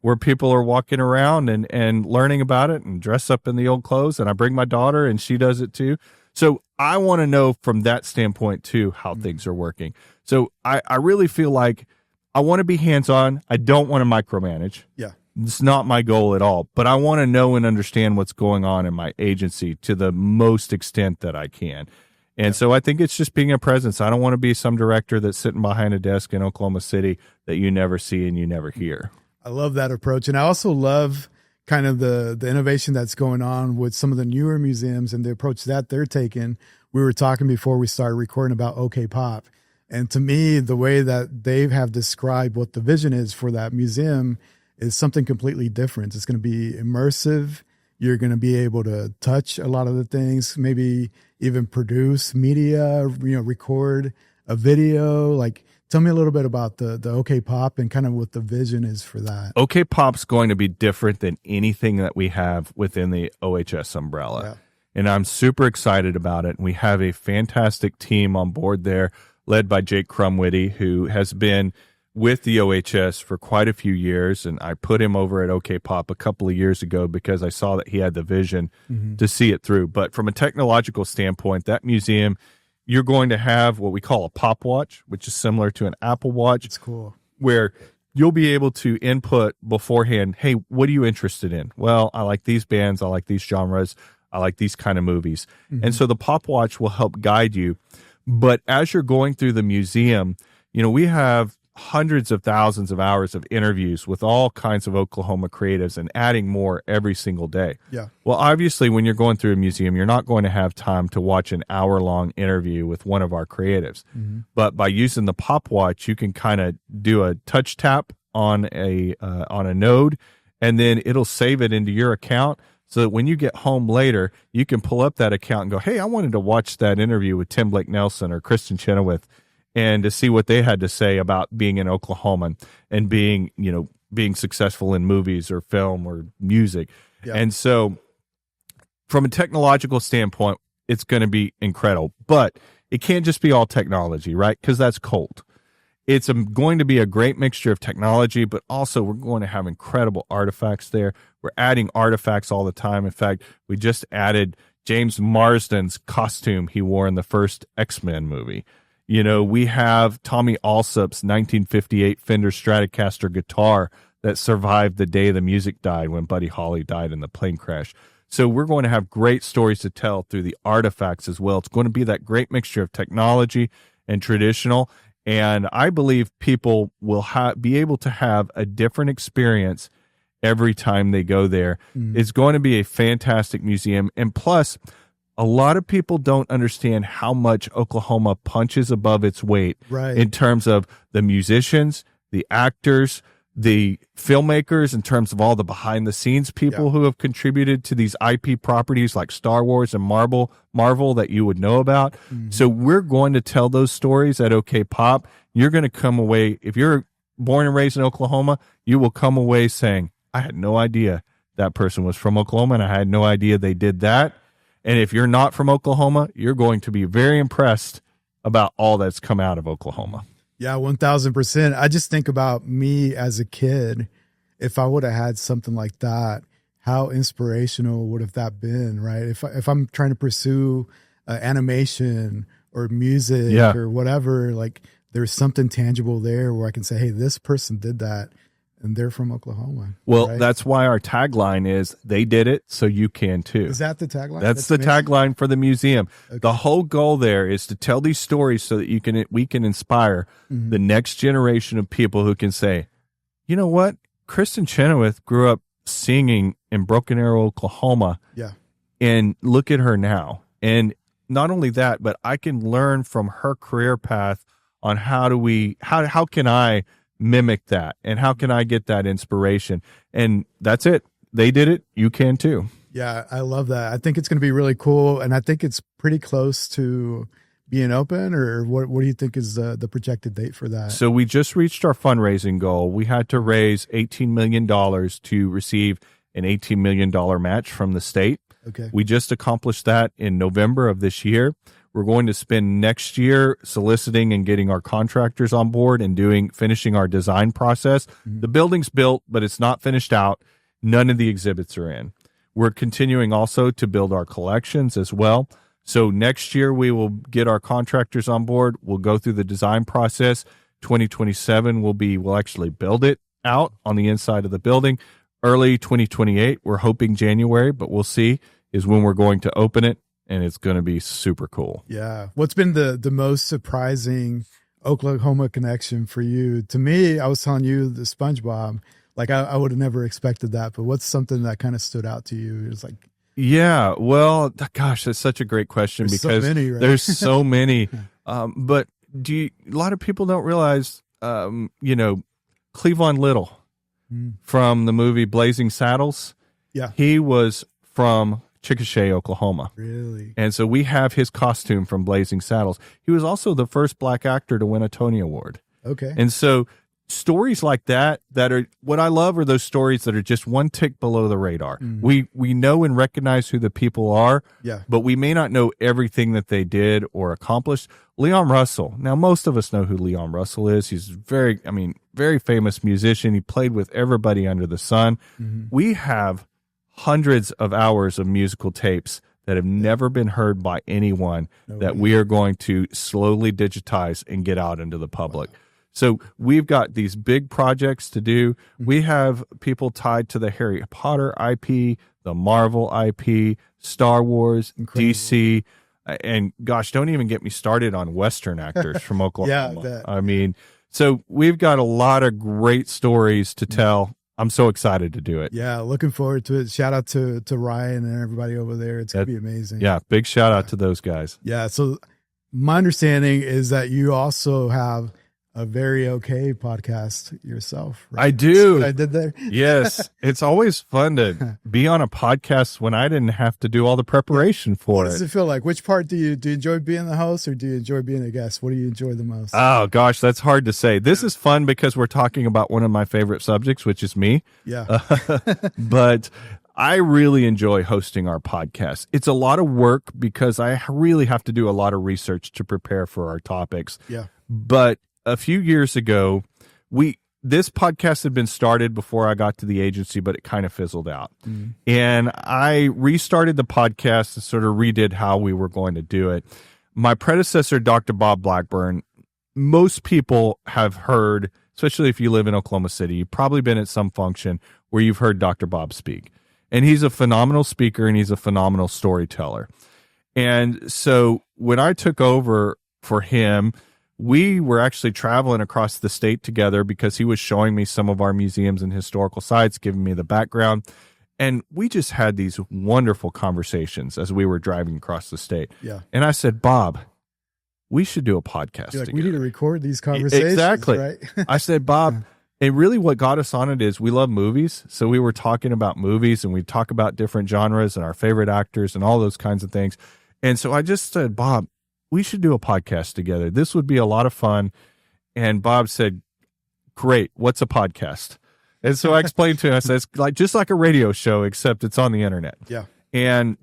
where people are walking around and learning about it and dress up in the old clothes. And I bring my daughter, and she does it too. So I want to know from that standpoint too how things are working. So I really feel like I want to be hands-on. I don't want to micromanage. Yeah. It's not my goal at all, but I want to know and understand what's going on in my agency to the most extent that I can. And so I think it's just being a presence. I don't want to be some director that's sitting behind a desk in Oklahoma City that you never see and you never hear. I love that approach. And I also love kind of the innovation that's going on with some of the newer museums and the approach that they're taking. We were talking before we started recording about OK Pop. And to me, the way that they have described what the vision is for that museum is something completely different. It's going to be immersive. You're going to be able to touch a lot of the things, maybe even produce media, record a video. Like, tell me a little bit about the OK Pop and kind of what the vision is for that. OK Pop's going to be different than anything that we have within the OHS umbrella. Yeah. And I'm super excited about it. And we have a fantastic team on board there, led by Jake Crumwitty, who has been with the OHS for quite a few years. And I put him over at OK Pop a couple of years ago because I saw that he had the vision to see it through. But from a technological standpoint, that museum, you're going to have what we call a Pop Watch, which is similar to an Apple Watch. It's cool. Where you'll be able to input beforehand, hey, what are you interested in? Well, I like these bands. I like these genres. I like these kind of movies. And so the Pop Watch will help guide you. But as you're going through the museum, we have hundreds of thousands of hours of interviews with all kinds of Oklahoma creatives and adding more every single day. Yeah. Well, obviously, when you're going through a museum, you're not going to have time to watch an hour-long interview with one of our creatives. But by using the Pop Watch, you can kind of do a touch tap on a node, and then it'll save it into your account so that when you get home later, you can pull up that account and go, hey, I wanted to watch that interview with Tim Blake Nelson or Kristen Chenoweth, and to see what they had to say about being in Oklahoma and being successful in movies or film or music. Yeah. And so from a technological standpoint, it's going to be incredible, but it can't just be all technology, right? Because that's cold. It's going to be a great mixture of technology, but also we're going to have incredible artifacts there. We're adding artifacts all the time. In fact, we just added James Marsden's costume he wore in the first X-Men movie. We have Tommy Alsop's 1958 Fender Stratocaster guitar that survived the day the music died when Buddy Holly died in the plane crash. So we're going to have great stories to tell through the artifacts as well. It's going to be that great mixture of technology and traditional. And I believe people will be able to have a different experience every time they go there. It's going to be a fantastic museum. And plus, a lot of people don't understand how much Oklahoma punches above its weight in terms of the musicians, the actors, the filmmakers, in terms of all the behind the scenes people who have contributed to these IP properties like Star Wars and Marvel that you would know about. So we're going to tell those stories at OK Pop. You're going to come away, if you're born and raised in Oklahoma, you will come away saying, I had no idea that person was from Oklahoma, and I had no idea they did that. And if you're not from Oklahoma, you're going to be very impressed about all that's come out of Oklahoma. Yeah, 1,000%. I just think about me as a kid. If I would have had something like that, how inspirational would have that been, right? If I'm trying to pursue animation or music or whatever, like there's something tangible there where I can say, hey, this person did that and they're from Oklahoma. Well, right? that's why our tagline is "They did it, so you can too." Is that the tagline? That's the amazing. tagline for the museum. Okay. The whole goal there is to tell these stories so that we can inspire the next generation of people who can say, you know what, Kristen Chenoweth grew up singing in Broken Arrow, Oklahoma. Yeah. And look at her now. And not only that, but I can learn from her career path on how can I mimic that, and how can I get that inspiration? And that's it. They did it. You can too. Yeah, I love that. I think it's going to be really cool, and I think it's pretty close to being open. Or what do you think is the projected date for that? So we just reached our fundraising goal. We had to raise $18 million to receive an $18 million match from the state. Okay. We just accomplished that in November of this year. We're going to spend next year soliciting and getting our contractors on board and finishing our design process. The building's built, but it's not finished out. None of the exhibits are in. We're continuing also to build our collections as well. So next year we will get our contractors on board. We'll go through the design process. 2027 we'll actually build it out on the inside of the building. Early 2028, we're hoping January, but we'll see, is when we're going to open it, and it's going to be super cool. Yeah. What's been the most surprising Oklahoma connection for you? To me, I was telling you the SpongeBob. Like I would have never expected that, but what's something that kind of stood out to you? It was like, yeah, well, gosh, that's such a great question There's because so many, right? there's so many. But a lot of people don't realize, Cleavon Little from the movie Blazing Saddles. Yeah. He was from Chickasha, Oklahoma. Really? And so we have his costume from Blazing Saddles. He was also the first black actor to win a Tony Award. Okay. And so stories like that are what I love, are those stories that are just one tick below the radar. We know and recognize who the people are, Yeah. but we may not know everything that they did or accomplished. Leon Russell. Now, most of us know who Leon Russell is. He's very famous musician. He played with everybody under the sun. We have hundreds of hours of musical tapes that have never been heard by anyone we are going to slowly digitize and get out into the public. Wow. So we've got these big projects to do. We have people tied to the Harry Potter IP, the Marvel IP, Star Wars, DC, and gosh, don't even get me started on Western actors from Oklahoma. Yeah, so we've got a lot of great stories to tell. I'm so excited to do it. Yeah, looking forward to it. Shout out to Ryan and everybody over there. It's going to be amazing. Yeah, big shout out to those guys. Yeah, so my understanding is that you also have a Very Okay podcast yourself, right? I do. I did there. Yes. It's always fun to be on a podcast when I didn't have to do all the preparation for What does it. it feel like? Which part do you enjoy being the host, or do you enjoy being a guest? What do you enjoy the most? Oh gosh, that's hard to say. This is fun because we're talking about one of my favorite subjects, which is me. Yeah. But I really enjoy hosting our podcast. It's a lot of work because I really have to do a lot of research to prepare for our topics. Yeah. But a few years ago, this podcast had been started before I got to the agency, but it kind of fizzled out. And I restarted the podcast and sort of redid how we were going to do it. My predecessor, Dr. Bob Blackburn, most people have heard, especially if you live in Oklahoma City, you've probably been at some function where you've heard Dr. Bob speak. And he's a phenomenal speaker and he's a phenomenal storyteller. And so when I took over for him, we were actually traveling across the state together because he was showing me some of our museums and historical sites, giving me the background. And we just had these wonderful conversations as we were driving across the state. Yeah. And I said, Bob, we should do a podcast You're like, together. we need to record these conversations. Exactly. Right? I said, Bob, and really what got us on it is we love movies. So we were talking about movies and we talk about different genres and our favorite actors and all those kinds of things. And so I just said, Bob, we should do a podcast together. This would be a lot of fun. And Bob said, great. What's a podcast? And so I explained to him, I said, it's just like a radio show, except it's on the internet. Yeah. And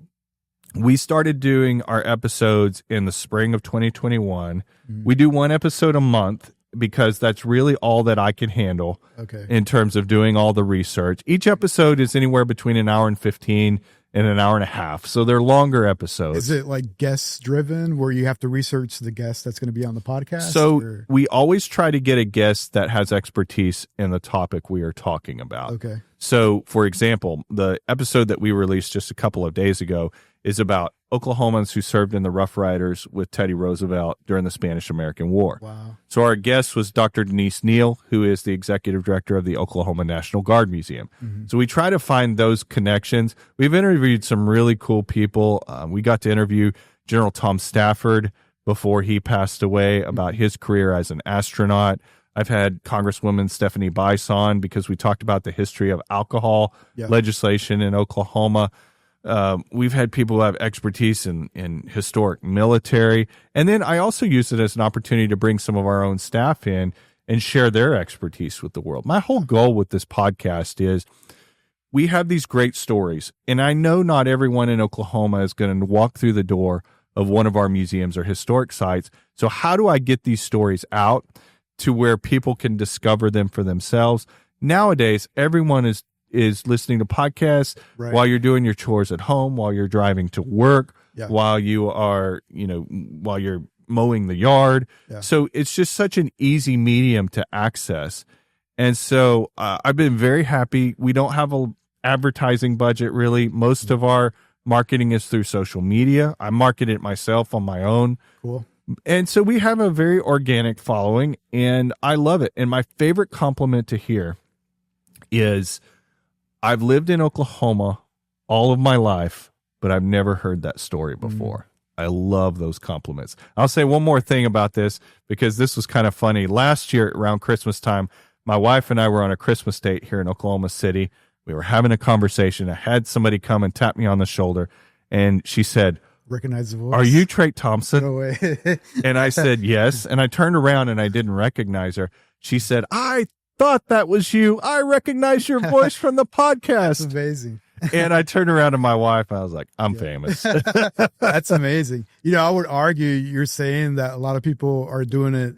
we started doing our episodes in the spring of 2021. We do one episode a month because that's really all that I can handle in terms of doing all the research. Each episode is anywhere between an hour and 15 in an hour and a half. So they're longer episodes. Is it like guest driven where you have to research the guest that's going to be on the podcast? So we always try to get a guest that has expertise in the topic we are talking about. Okay. So, for example, the episode that we released just a couple of days ago is about Oklahomans who served in the Rough Riders with Teddy Roosevelt during the Spanish-American War. Wow. So our guest was Dr. Denise Neal, who is the executive director of the Oklahoma National Guard Museum. Mm-hmm. So we try to find those connections. We've interviewed some really cool people. We got to interview General Tom Stafford before he passed away about his career as an astronaut. I've had Congresswoman Stephanie Bice on because we talked about the history of alcohol legislation in Oklahoma. We've had people who have expertise in historic military. And then I also use it as an opportunity to bring some of our own staff in and share their expertise with the world. My whole goal with this podcast is we have these great stories. And I know not everyone in Oklahoma is going to walk through the door of one of our museums or historic sites. So how do I get these stories out to where people can discover them for themselves? Nowadays, everyone is listening to podcasts while you're doing your chores at home, while you're driving to work, while you are, while you're mowing the yard. Yeah. So it's just such an easy medium to access. And so I've been very happy. We don't have a advertising budget really. Most of our marketing is through social media. I market it myself on my own. Cool. And so we have a very organic following, and I love it. And my favorite compliment to hear is I've lived in Oklahoma all of my life, but I've never heard that story before. I love those compliments. I'll say one more thing about this because this was kind of funny. Last year around Christmas time, my wife and I were on a Christmas date here in Oklahoma City. We were having a conversation. I had somebody come and tap me on the shoulder, and she said, "Recognize the voice. Are you Trey Thompson?" No way. And I said, "Yes." And I turned around and I didn't recognize her. She said, "I thought that was you. I recognize your voice from the podcast." That's amazing. And I turned around to my wife. I was like, I'm famous. That's amazing. I would argue you're saying that a lot of people are doing it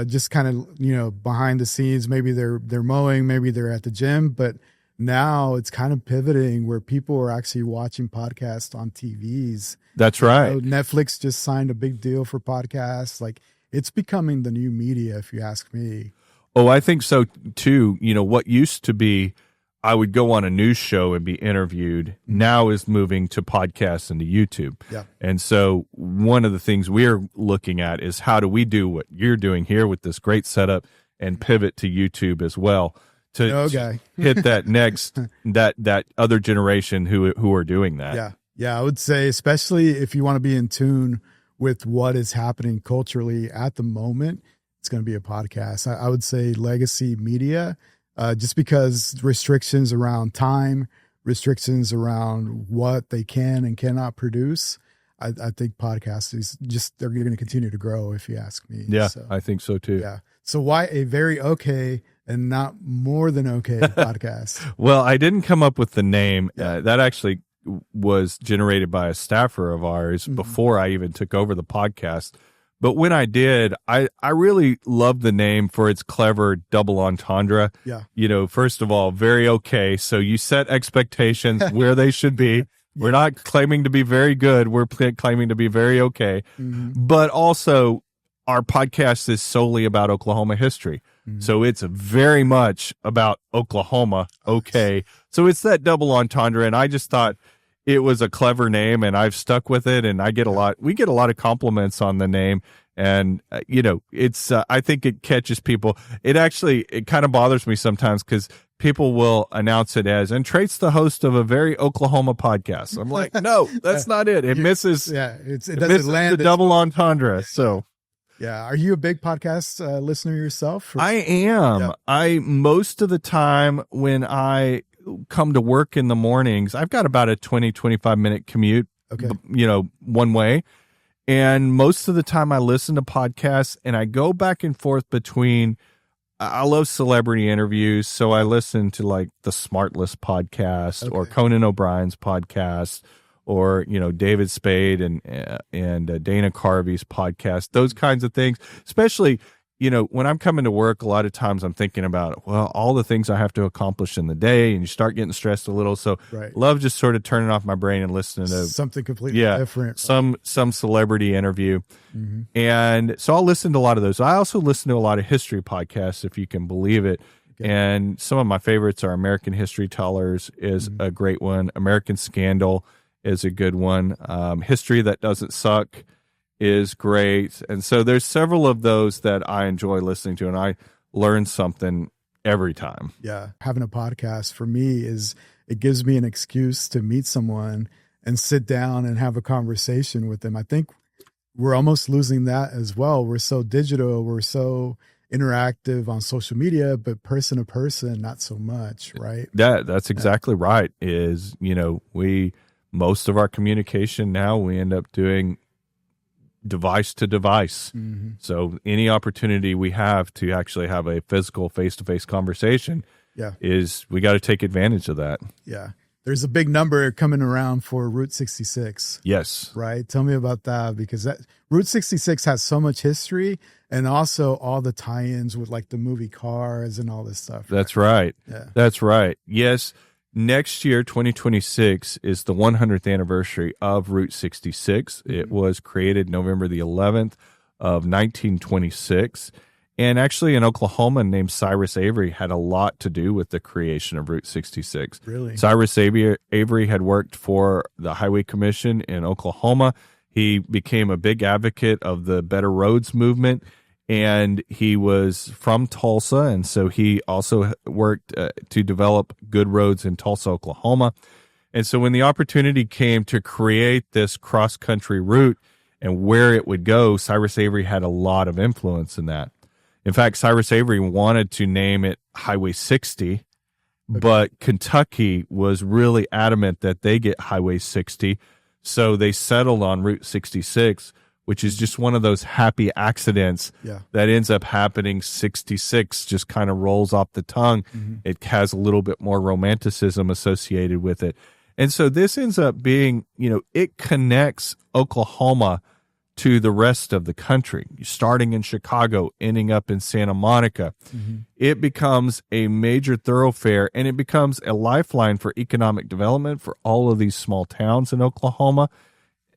just kind of, behind the scenes. Maybe they're mowing, maybe they're at the gym, but now it's kind of pivoting where people are actually watching podcasts on TVs. That's right. Netflix just signed a big deal for podcasts. Like, it's becoming the new media, if you ask me. Oh, I think so too. What used to be, I would go on a news show and be interviewed, now is moving to podcasts and to YouTube. Yeah. And so one of the things we're looking at is how do we do what you're doing here with this great setup and pivot to YouTube as well to hit that next, that other generation who are doing that. Yeah. Yeah. I would say, especially if you want to be in tune with what is happening culturally at the moment, it's going to be a podcast. I would say legacy media, just because restrictions around time, restrictions around what they can and cannot produce. I think podcasts is they're going to continue to grow, if you ask me. Yeah, so, I think so too. Yeah. So why a very okay and not more than okay podcast? Well, I didn't come up with the name. That actually was generated by a staffer of ours before I even took over the podcast. But when I did, I really loved the name for its clever double entendre. Yeah. First of all, very okay. So you set expectations where they should be. We're not claiming to be very good. We're claiming to be very okay. But also, our podcast is solely about Oklahoma history. So it's very much about Oklahoma. Okay. So it's that double entendre. And I just thought it was a clever name, and I've stuck with it. And we get a lot of compliments on the name. And, it's, I think it catches people. It kind of bothers me sometimes because people will announce it as, and Trey's the host of a very Oklahoma podcast. I'm like, no, that's not it. It misses, it doesn't land the double entendre. So. Yeah. Are you a big podcast listener yourself? I am. Yeah. Most of the time when I come to work in the mornings, I've got about a 20, 25 minute commute, one way. And most of the time I listen to podcasts and I go back and forth between, I love celebrity interviews. So I listen to like the Smartless podcast or Conan O'Brien's podcast, or, David Spade and Dana Carvey's podcast, those kinds of things. Especially, when I'm coming to work, a lot of times I'm thinking about, well, all the things I have to accomplish in the day, and you start getting stressed a little. So love just sort of turning off my brain and listening to something completely different. Some celebrity interview. And so I'll listen to a lot of those. I also listen to a lot of history podcasts, if you can believe it. And some of my favorites are American History Tellers is a great one. American Scandal is a good one. History That Doesn't Suck is great. And so there's several of those that I enjoy listening to, and I learn something every time. Yeah. Having a podcast for me it gives me an excuse to meet someone and sit down and have a conversation with them. I think we're almost losing that as well. We're so digital. We're so interactive on social media, but person to person, not so much, right? That's exactly right. Is, most of our communication now, we end up doing device to device. So any opportunity we have to actually have a physical face-to-face conversation is we got to take advantage of that. Yeah. There's a big number coming around for Route 66. Yes. Right. Tell me about that, because Route 66 has so much history, and also all the tie-ins with like the movie Cars and all this stuff. That's right. Yeah. That's right. Yes. Next year, 2026, is the 100th anniversary of Route 66. It was created November the 11th of 1926. And actually, an Oklahoma named Cyrus Avery had a lot to do with the creation of Route 66. Really? Cyrus Avery had worked for the Highway Commission in Oklahoma. He became a big advocate of the Better Roads movement, and he was from Tulsa, and so he also worked to develop good roads in Tulsa, Oklahoma. And so when the opportunity came to create this cross-country route and where it would go, Cyrus Avery had a lot of influence in that. In fact, Cyrus Avery wanted to name it Highway 60, but Kentucky was really adamant that they get Highway 60, so they settled on Route 66, which is just one of those happy accidents that ends up happening. 66 just kind of rolls off the tongue. It has a little bit more romanticism associated with it. And so this ends up being, it connects Oklahoma to the rest of the country, starting in Chicago, ending up in Santa Monica. It becomes a major thoroughfare, and it becomes a lifeline for economic development for all of these small towns in Oklahoma.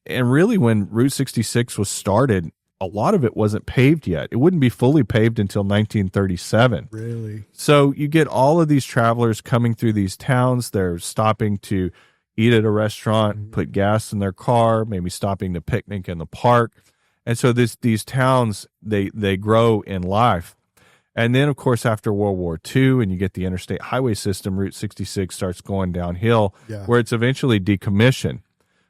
And really, when Route 66 was started, a lot of it wasn't paved yet. It wouldn't be fully paved until 1937. Really? So you get all of these travelers coming through these towns. They're stopping to eat at a restaurant, put gas in their car, maybe stopping to picnic in the park. And so these towns, they grow in life. And then, of course, after World War II and you get the interstate highway system, Route 66 starts going downhill, where it's eventually decommissioned.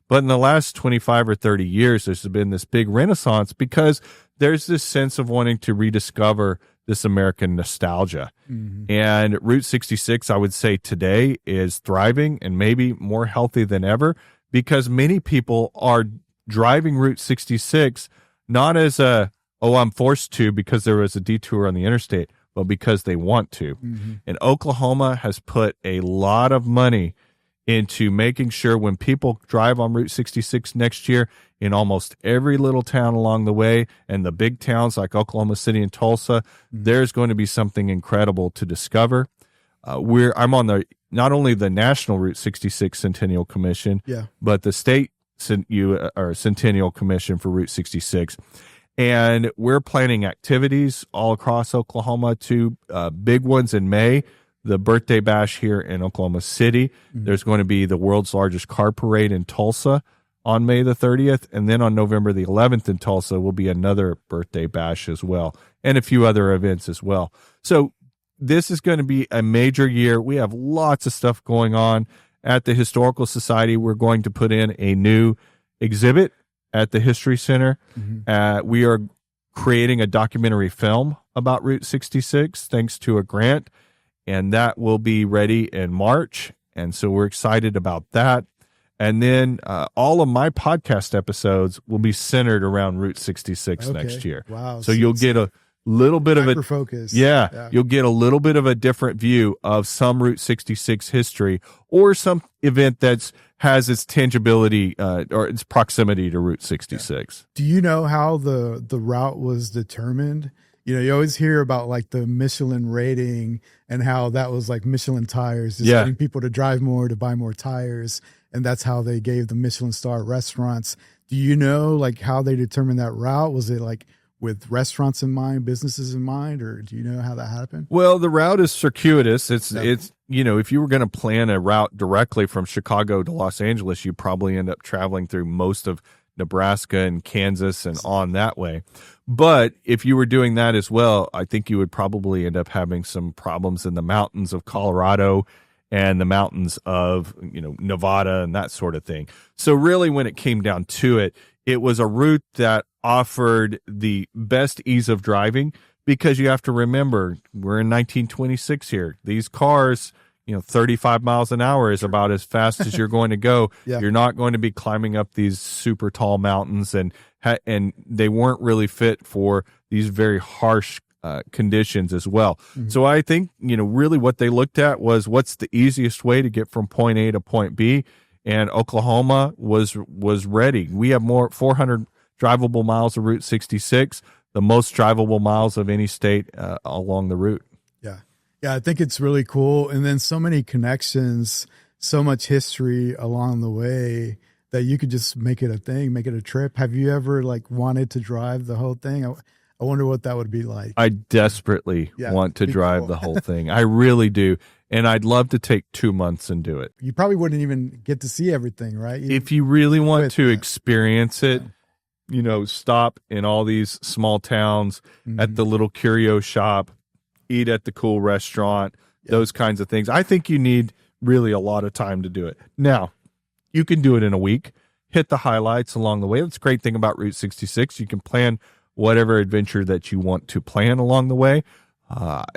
But in the last 25 or 30 years, there's been this big renaissance because there's this sense of wanting to rediscover this American nostalgia. And Route 66, I would say today, is thriving and maybe more healthy than ever, because many people are driving Route 66 not as I'm forced to because there was a detour on the interstate, but because they want to. And Oklahoma has put a lot of money into making sure when people drive on Route 66 next year, in almost every little town along the way, and the big towns like Oklahoma City and Tulsa, there's going to be something incredible to discover. I'm on not only the National Route 66 Centennial Commission, but the state Centennial Commission for Route 66. And we're planning activities all across Oklahoma, two big ones in May. The birthday bash here in Oklahoma City. There's going to be the world's largest car parade in Tulsa on May the 30th. And then on November the 11th in Tulsa will be another birthday bash as well, and a few other events as well. So this is going to be a major year. We have lots of stuff going on at the Historical Society. We're going to put in a new exhibit at the History Center. We are creating a documentary film about Route 66 thanks to a grant, and that will be ready in March. And so we're excited about that. And then all of my podcast episodes will be centered around Route 66 next year. Wow. So you'll get a little bit of a focus. You'll get a little bit of a different view of some Route 66 history, or some event that's has its tangibility or its proximity to Route 66. Do you know how the route was determined? You know, you always hear about like the Michelin rating and how that was like Michelin tires, just getting people to drive more, to buy more tires. And that's how they gave the Michelin star restaurants. Do you know like how they determined that route? Was it like with restaurants in mind, businesses in mind, or do you know how that happened? Well, the route is circuitous. It's, you know, if you were going to plan a route directly from Chicago to Los Angeles, you probably end up traveling through most of Nebraska and Kansas and on that way. But if you were doing that as well, I think you would probably end up having some problems in the mountains of Colorado and the mountains of, you know, Nevada and that sort of thing. So really when it came down to it, it was a route that offered the best ease of driving, because you have to remember, we're in 1926 here. These cars, you know, 35 miles an hour is about as fast as you're going to go. You're not going to be climbing up these super tall mountains, and they weren't really fit for these very harsh conditions as well. So I think, you know, really what they looked at was what's the easiest way to get from point A to point B, and Oklahoma was ready. We have more 400 drivable miles of Route 66, the most drivable miles of any state along the route. Yeah, I think it's really cool. And then so many connections, so much history along the way that you could just make it a thing, make it a trip. Have you ever like wanted to drive the whole thing? I wonder what that would be like. I desperately want to drive the whole thing. I really do. And I'd love to take 2 months and do it. You probably wouldn't even get to see everything, right? If you really want to experience it, you know, stop in all these small towns at the little curio shop, eat at the cool restaurant, those kinds of things. I think you need really a lot of time to do it. Now, you can do it in a week, hit the highlights along the way. That's the great thing about Route 66. You can plan whatever adventure that you want to plan along the way.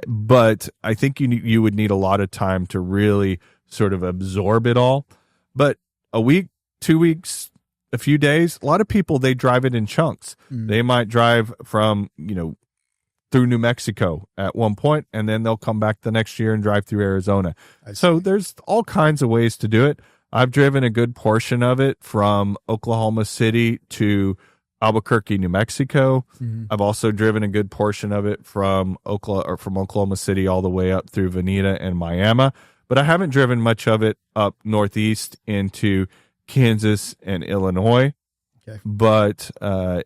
But I think you would need a lot of time to really sort of absorb it all. But a week, 2 weeks, a few days, a lot of people, they drive it in chunks. They might drive from, you know, through New Mexico at one point, and then they'll come back the next year and drive through Arizona. So there's all kinds of ways to do it. I've driven a good portion of it from Oklahoma City to Albuquerque, New Mexico. I've also driven a good portion of it from Oklahoma City all the way up through Veneta and Miami, but I haven't driven much of it up northeast into Kansas and Illinois. But I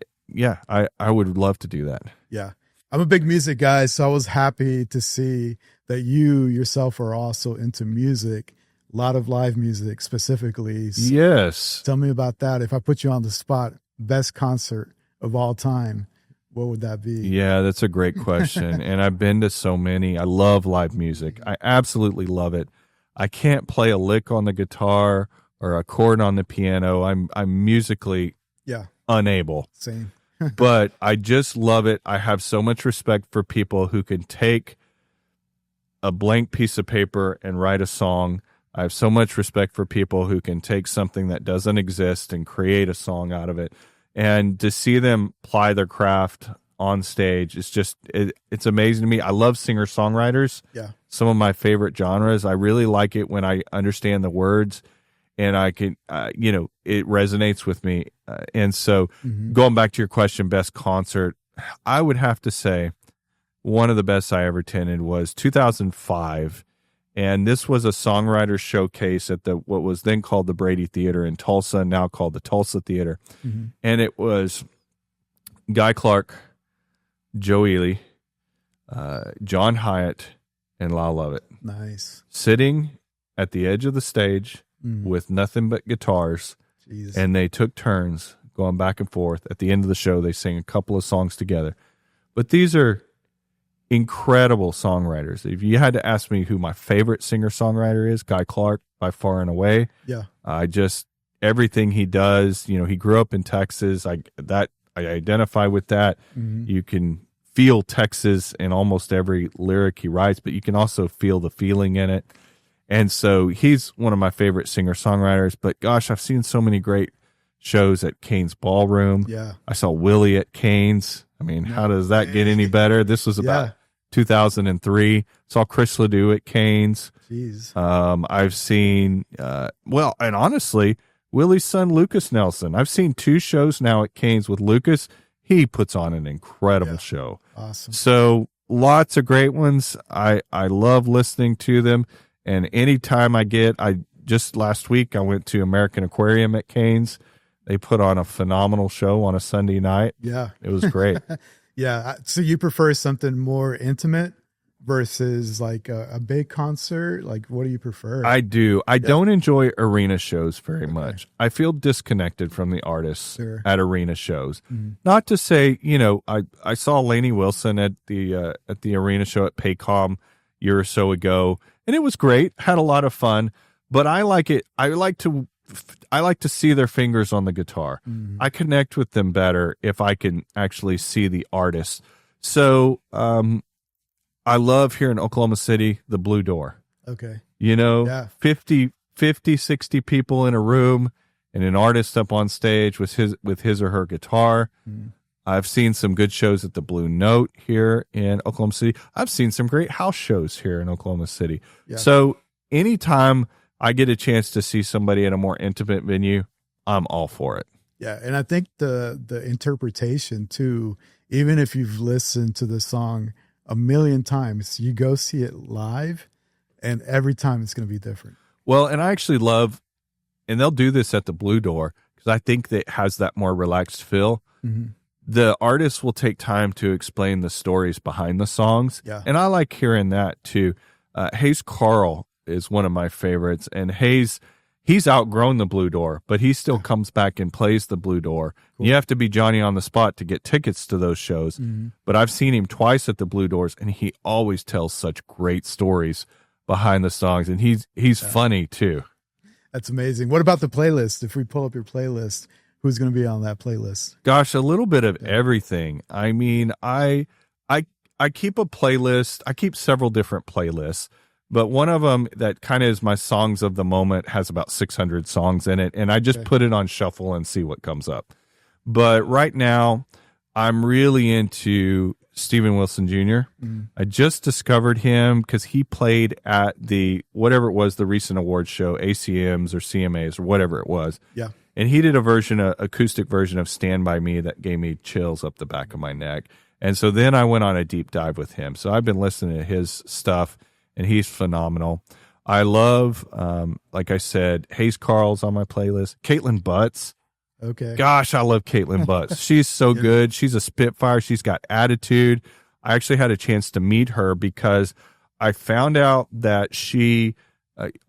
would love to do that. I'm a big music guy, so I was happy to see that you yourself are also into music, a lot of live music specifically. So yes. Tell me about that. If I put you on the spot, best concert of all time, what would that be? Yeah, that's a great question. And I've been to so many. I love live music. I absolutely love it. I can't play a lick on the guitar or a chord on the piano. I'm musically unable. Same. But I just love it. I have so much respect for people who can take a blank piece of paper and write a song. I have so much respect for people who can take something that doesn't exist and create a song out of it. And to see them ply their craft on stage, it's amazing to me. I love singer-songwriters. Some of my favorite genres. I really like it when I understand the words and I can, it resonates with me. And so going back to your question, best concert, I would have to say one of the best I ever attended was 2005. And this was a songwriter showcase at what was then called the Brady Theater in Tulsa, now called the Tulsa Theater. And it was Guy Clark, Joe Ely, John Hyatt, and Lyle Lovett. Nice. Sitting at the edge of the stage with nothing but guitars. Jesus. And they took turns going back and forth. At the end of the show, they sang a couple of songs together. But these are incredible songwriters. If you had to ask me who my favorite singer-songwriter is, Guy Clark, by far and away. Everything he does, he grew up in Texas. I identify with that. You can feel Texas in almost every lyric he writes, but you can also feel the feeling in it. And so he's one of my favorite singer-songwriters. But gosh, I've seen so many great shows at Kane's Ballroom. I saw Willie at Kane's. I mean, how does that get any better? This was about 2003. Saw Chris Ledoux at Kane's. Jeez. I've seen, and honestly, Willie's son, Lucas Nelson. I've seen 2 shows now at Kane's with Lucas. He puts on an incredible show. Awesome. So lots of great ones. I love listening to them. And anytime just last week, I went to American Aquarium at Canes. They put on a phenomenal show on a Sunday night. Yeah. It was great. Yeah. So you prefer something more intimate versus like a big concert? Like, what do you prefer? I do. I don't enjoy arena shows very much. I feel disconnected from the artists at arena shows. Not to say, I saw Lainey Wilson at the arena show at Paycom a year or so ago, and it was great. Had a lot of fun, but I like it. I like to see their fingers on the guitar. I connect with them better if I can actually see the artist. So, I love here in Oklahoma City, the Blue Door. Okay. 50, 60 people in a room and an artist up on stage with his or her guitar. I've seen some good shows at the Blue Note here in Oklahoma City. I've seen some great house shows here in Oklahoma City. Yeah. So anytime I get a chance to see somebody at a more intimate venue, I'm all for it. Yeah, and I think the interpretation too, even if you've listened to the song a million times, you go see it live, and every time it's going to be different. Well, and I actually love, and they'll do this at the Blue Door, because I think that it has that more relaxed feel. The artists will take time to explain the stories behind the songs, and I like hearing that too. Hayes Carl is one of my favorites, and he's outgrown the Blue Door, but he still comes back and plays the Blue Door. Cool. You have to be Johnny on the spot to get tickets to those shows. But I've seen him twice at the Blue Doors, and he always tells such great stories behind the songs, and he's funny too. That's amazing. What about the playlist? If we pull up your playlist, who's going to be on that playlist? Gosh, a little bit of everything. I mean, I keep a playlist. I keep several different playlists. But one of them that kind of is my songs of the moment has about 600 songs in it, and I just put it on shuffle and see what comes up. But right now, I'm really into Steven Wilson Jr. I just discovered him because he played at the, whatever it was, the recent awards show, ACMs or CMAs or whatever it was. Yeah. And he did a acoustic version of Stand By Me that gave me chills up the back of my neck. And so then I went on a deep dive with him. So I've been listening to his stuff, and he's phenomenal. I love, like I said, Hayes Carl's on my playlist. Caitlin Butts. Okay. Gosh, I love Caitlin Butts. She's so good. She's a spitfire. She's got attitude. I actually had a chance to meet her because I found out that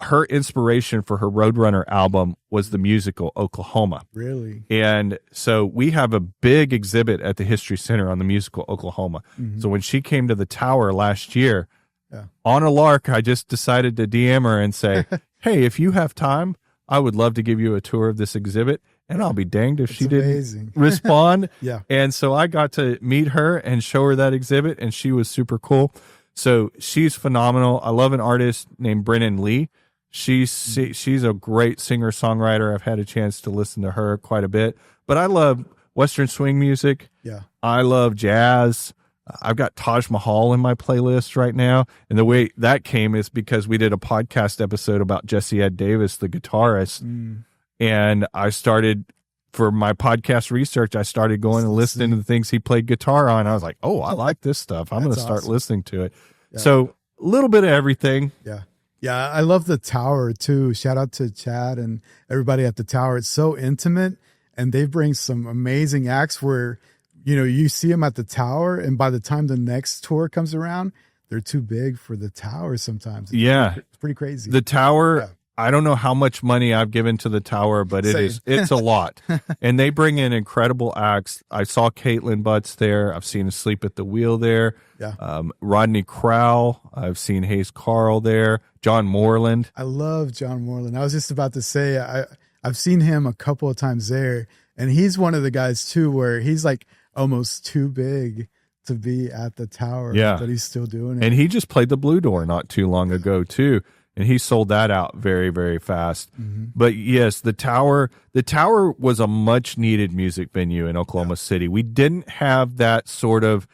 her inspiration for her Roadrunner album was the musical Oklahoma. Really? And so we have a big exhibit at the History Center on the musical Oklahoma. So when she came to the Tower last year, on a lark, I just decided to DM her and say, hey, if you have time, I would love to give you a tour of this exhibit. And I'll be danged if she didn't respond. And so I got to meet her and show her that exhibit, and she was super cool. So she's phenomenal. I love an artist named Brennan Lee. She's a great singer-songwriter. I've had a chance to listen to her quite a bit. But I love Western swing music. Yeah. I love jazz. I've got Taj Mahal in my playlist right now. And the way that came is because we did a podcast episode about Jesse Ed Davis, the guitarist. And I started, for my podcast research, I started going and listening to the things he played guitar on. I was like, oh, I like this stuff. I'm going to start listening to it. Yeah. So a little bit of everything. Yeah. Yeah. I love the Tower too. Shout out to Chad and everybody at the Tower. It's so intimate, and they bring some amazing acts where, you see them at the Tower, and by the time the next tour comes around, they're too big for the Tower sometimes. It's pretty crazy. The Tower, I don't know how much money I've given to the Tower, but it's a lot. And they bring in incredible acts. I saw Caitlin Butts there. I've seen Asleep at the Wheel there. Yeah. Rodney Crowell. I've seen Hayes Carl there. John Moreland. I love John Moreland. I was just about to say, I've seen him a couple of times there, and he's one of the guys too, where he's like almost too big to be at the Tower. But he's still doing it. And he just played the Blue Door not too long ago too. And he sold that out very, very fast. But yes, the Tower was a much needed music venue in Oklahoma City. We didn't have that sort of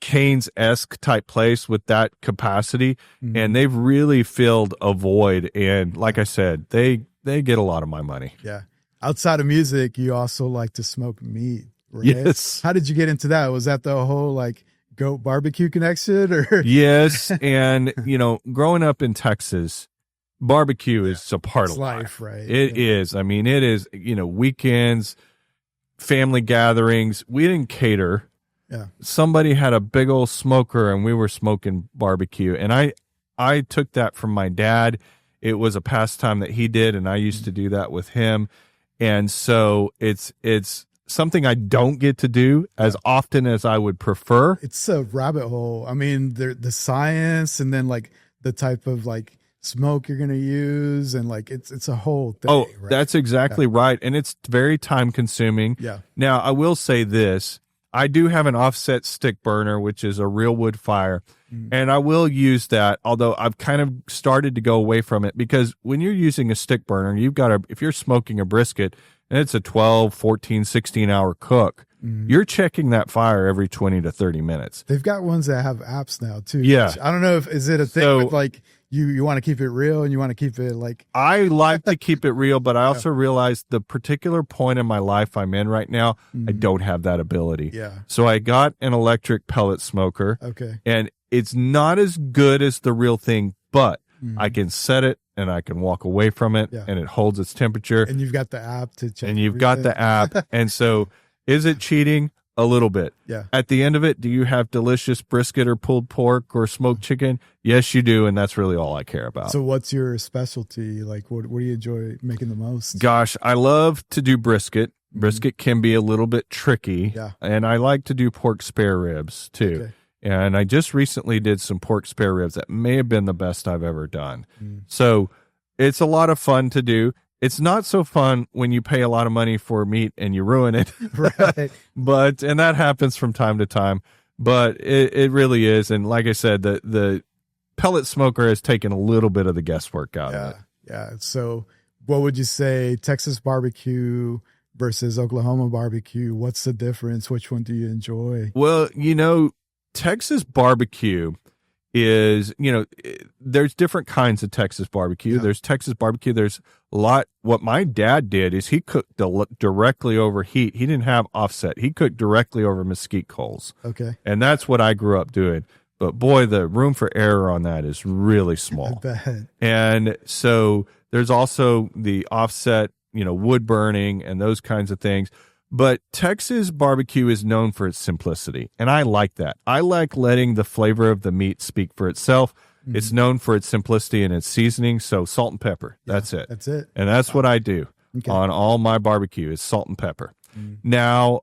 Canes-esque type place with that capacity, and they've really filled a void. And like I said, they get a lot of my money. Yeah. Outside of music, you also like to smoke meat, right? Yes. How did you get into that? Was that the whole like goat barbecue connection or? Yes. And, growing up in Texas, barbecue is a part of life, right? It is. I mean, it is, weekends, family gatherings. We didn't cater. Yeah. Somebody had a big old smoker and we were smoking barbecue. And I took that from my dad. It was a pastime that he did, and I used to do that with him. And so it's something I don't get to do as often as I would prefer. It's a rabbit hole. I mean, the science, and then like the type of like smoke you're going to use, and like it's a whole thing. Oh, right? that's exactly right. And it's very time consuming. Yeah. Now, I will say this. I do have an offset stick burner, which is a real wood fire, and I will use that, although I've kind of started to go away from it, because when you're using a stick burner, if you're smoking a brisket and it's a 12, 14, 16-hour cook, you're checking that fire every 20 to 30 minutes. They've got ones that have apps now too. Yeah. I don't know is it a thing with like you want to keep it real and you want to keep it like. I like to keep it real, but I also realize the particular point in my life I'm in right now, I don't have that ability. Yeah. So I got an electric pellet smoker. Okay. And it's not as good as the real thing, but I can set it and I can walk away from it, and it holds its temperature. And you've got the app to check. And you've got the app. And so is it cheating? A little bit. Yeah. At the end of it, do you have delicious brisket or pulled pork or smoked chicken? Yes, you do. And that's really all I care about. So what's your specialty? Like, what do you enjoy making the most? Gosh, I love to do brisket. Brisket can be a little bit tricky. Yeah. And I like to do pork spare ribs too. Okay. And I just recently did some pork spare ribs that may have been the best I've ever done. So it's a lot of fun to do. It's not so fun when you pay a lot of money for meat and you ruin it. Right. And that happens from time to time, but it really is. And like I said, the pellet smoker has taken a little bit of the guesswork out of it. Yeah. So what would you say, Texas barbecue versus Oklahoma barbecue? What's the difference? Which one do you enjoy? Well, Texas barbecue is, there's different kinds of Texas barbecue. Yeah. There's Texas barbecue. There's a lot. What my dad did is he cooked directly over heat. He didn't have offset. He cooked directly over mesquite coals. Okay. And that's what I grew up doing. But boy, the room for error on that is really small. I bet. And so there's also the offset, wood burning and those kinds of things. But Texas barbecue is known for its simplicity, and I like that. I like letting the flavor of the meat speak for itself. It's known for its simplicity and its seasoning, so salt and pepper. That's it. That's it. And that's what I do Okay. on all my barbecue is salt and pepper. Now,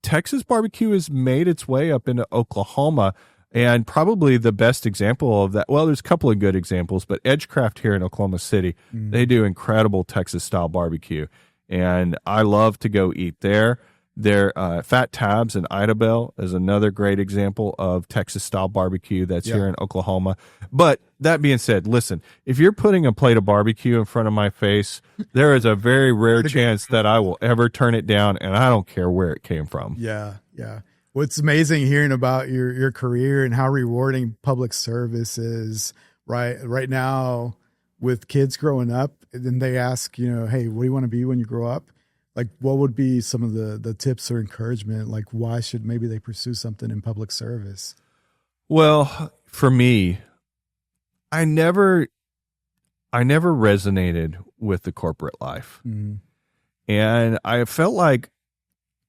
Texas barbecue has made its way up into Oklahoma, and probably the best example of that, well, there's a couple of good examples, but Edgecraft here in Oklahoma City, they do incredible Texas-style barbecue. And I love to go eat there. Their Fat Tabs in Idabel is another great example of Texas-style barbecue that's here in Oklahoma. But that being said, listen, if you're putting a plate of barbecue in front of my face, there is a very rare chance that I will ever turn it down, and I don't care where it came from. Yeah. What's amazing hearing about your career and how rewarding public service is, right now with kids growing up, and they ask, hey, what do you want to be when you grow up? Like, what would be some of the tips or encouragement? Like, why should maybe they pursue something in public service? Well, for me, I never resonated with the corporate life. And I felt like,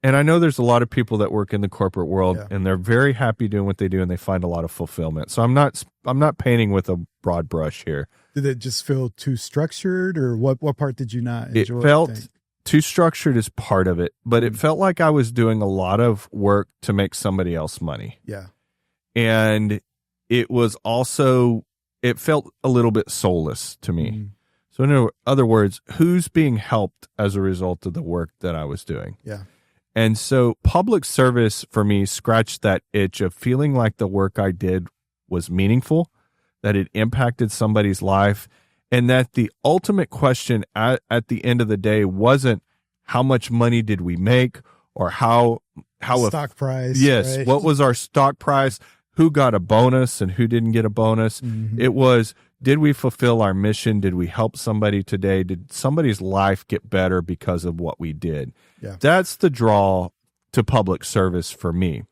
and I know there's a lot of people that work in the corporate world and they're very happy doing what they do and they find a lot of fulfillment. So I'm not painting with a broad brush here. Did it just feel too structured, or what part did you not enjoy? It felt too structured is part of it, but it felt like I was doing a lot of work to make somebody else money. Yeah. And it was also, it felt a little bit soulless to me. So in other words, who's being helped as a result of the work that I was doing? Yeah. And so public service for me scratched that itch of feeling like the work I did was meaningful, that it impacted somebody's life, and that the ultimate question at the end of the day wasn't how much money did we make or how stock price. Yes. Right? What was our stock price? Who got a bonus and who didn't get a bonus? It was, did we fulfill our mission? Did we help somebody today? Did somebody's life get better because of what we did? Yeah. That's the draw to public service for me.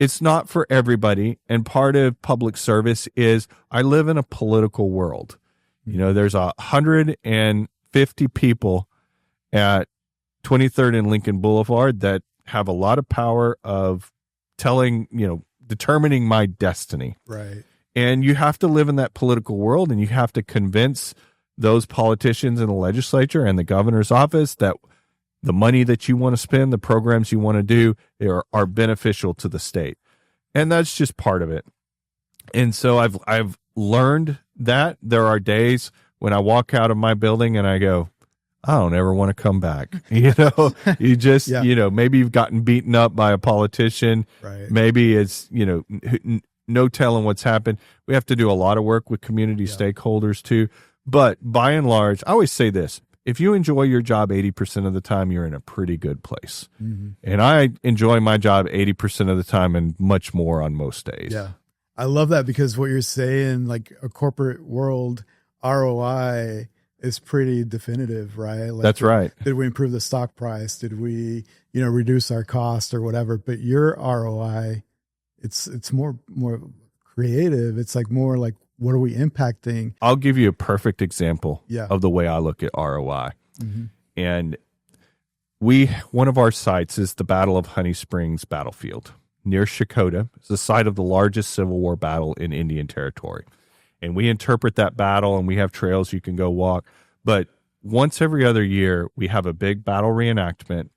it's not for everybody. And part of public service is I live in a political world. You know, there's 150 people at 23rd and Lincoln Boulevard that have a lot of power of determining my destiny. Right. And you have to live in that political world, and you have to convince those politicians in the legislature and the governor's office that the money that you want to spend, the programs you want to do are beneficial to the state. And that's just part of it. And so I've learned that there are days when I walk out of my building and I go, I don't ever want to come back. You just, maybe you've gotten beaten up by a politician. Right. Maybe it's, no telling what's happened. We have to do a lot of work with community stakeholders too. But by and large, I always say this: if you enjoy your job 80% of the time, you're in a pretty good place. Mm-hmm. And I enjoy my job 80% of the time and much more on most days. Yeah. I love that, because what you're saying, like a corporate world, ROI is pretty definitive, right? Like, that's right. Did we improve the stock price? Did we, reduce our cost or whatever? But your ROI, it's more creative. It's like more like, what are we impacting? I'll give you a perfect example of the way I look at ROI. Mm-hmm. And one of our sites is the Battle of Honey Springs Battlefield near Shakota. It's the site of the largest Civil War battle in Indian Territory. And we interpret that battle, and we have trails you can go walk. But once every other year, we have a big battle reenactment.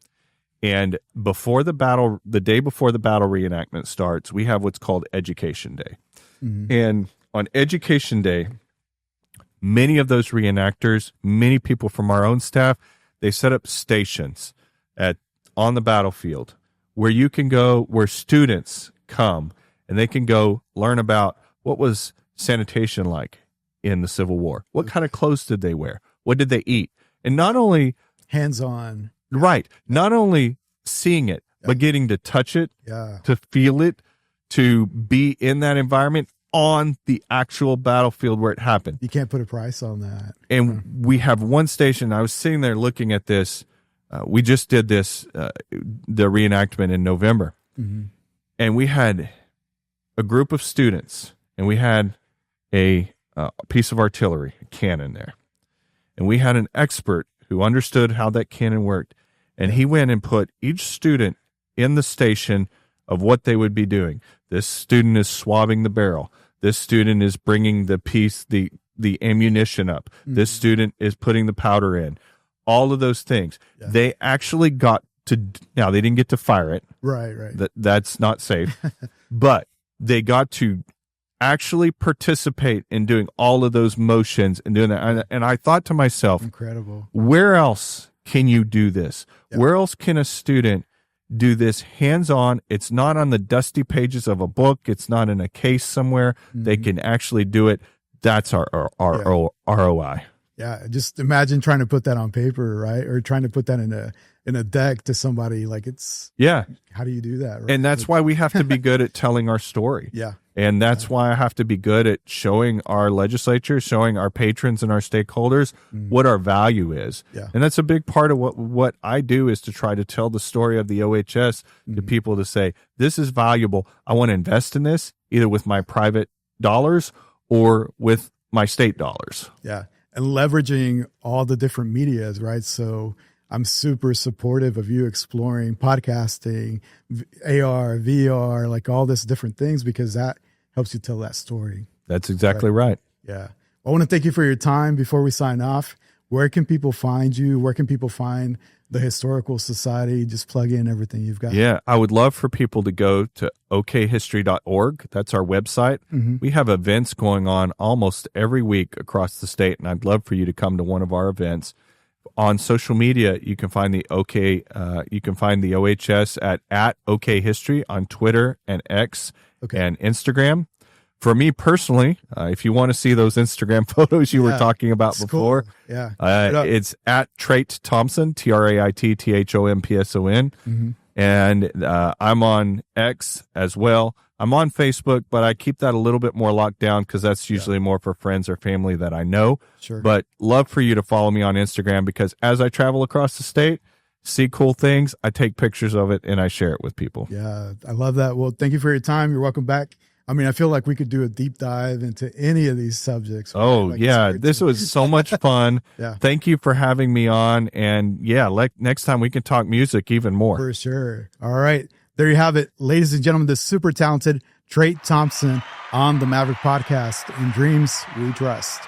And before the battle, the day before the battle reenactment starts, we have what's called Education Day. Mm-hmm. And on Education Day, many of those reenactors, many people from our own staff, they set up stations on the battlefield where you can go, where students come and they can go learn about what was sanitation like in the Civil War. What kind of clothes did they wear? What did they eat? And not only hands-on, right? Not only seeing it, but getting to touch it, to feel it, to be in that environment on the actual battlefield where it happened. You can't put a price on that. And we have one station. I was sitting there looking at this. We just did this, the reenactment in November. Mm-hmm. And we had a group of students, and we had a piece of artillery, a cannon there. And we had an expert who understood how that cannon worked. And he went and put each student in the station of what they would be doing. This student is swabbing the barrel. This student is bringing the ammunition up. Mm-hmm. This student is putting the powder in. All of those things. Yeah. They actually got to, now they didn't get to fire it. Right. That's not safe. But they got to actually participate in doing all of those motions and doing that. And I thought to myself, incredible. Where else can you do this? Yeah. Where else can a student do this hands-on? It's not on the dusty pages of a book. It's not in a case somewhere. Mm-hmm. They can actually do it. That's our ROI. Yeah, just imagine trying to put that on paper, right? Or trying to put that in a deck to somebody. Like, it's how do you do that? Right? And that's why we have to be good at telling our story. Yeah. And that's why I have to be good at showing our legislature, showing our patrons and our stakeholders what our value is. Yeah. And that's a big part of what I do, is to try to tell the story of the OHS to people, to say, this is valuable. I want to invest in this either with my private dollars or with my state dollars. Yeah. And leveraging all the different medias, right? So I'm super supportive of you exploring podcasting, AR, VR, like all this different things, because that helps you tell that story. That's exactly right. Yeah. I want to thank you for your time. Before we sign off, where can people find you? Where can people find the Historical Society? Just plug in everything you've got. Yeah, I would love for people to go to okhistory.org. That's our website. Mm-hmm. We have events going on almost every week across the state, and I'd love for you to come to one of our events. On social media, you can find the OHS at OK History on Twitter and X and Instagram. For me personally, if you want to see those Instagram photos you were talking about before, cool. It's at Trey Thompson, TRAITTHOMPSON. Mm-hmm. And I'm on X as well. I'm on Facebook, but I keep that a little bit more locked down because that's usually more for friends or family that I know. Sure. But love for you to follow me on Instagram, because as I travel across the state, see cool things, I take pictures of it and I share it with people. Yeah, I love that. Well, thank you for your time. You're welcome back. I mean, I feel like we could do a deep dive into any of these subjects. Oh, yeah. This was so much fun. Yeah. Thank you for having me on. And yeah, next time we can talk music even more. For sure. All right. There you have it. Ladies and gentlemen, the super talented Trey Thompson on the Maverick Podcast. In dreams, we trust.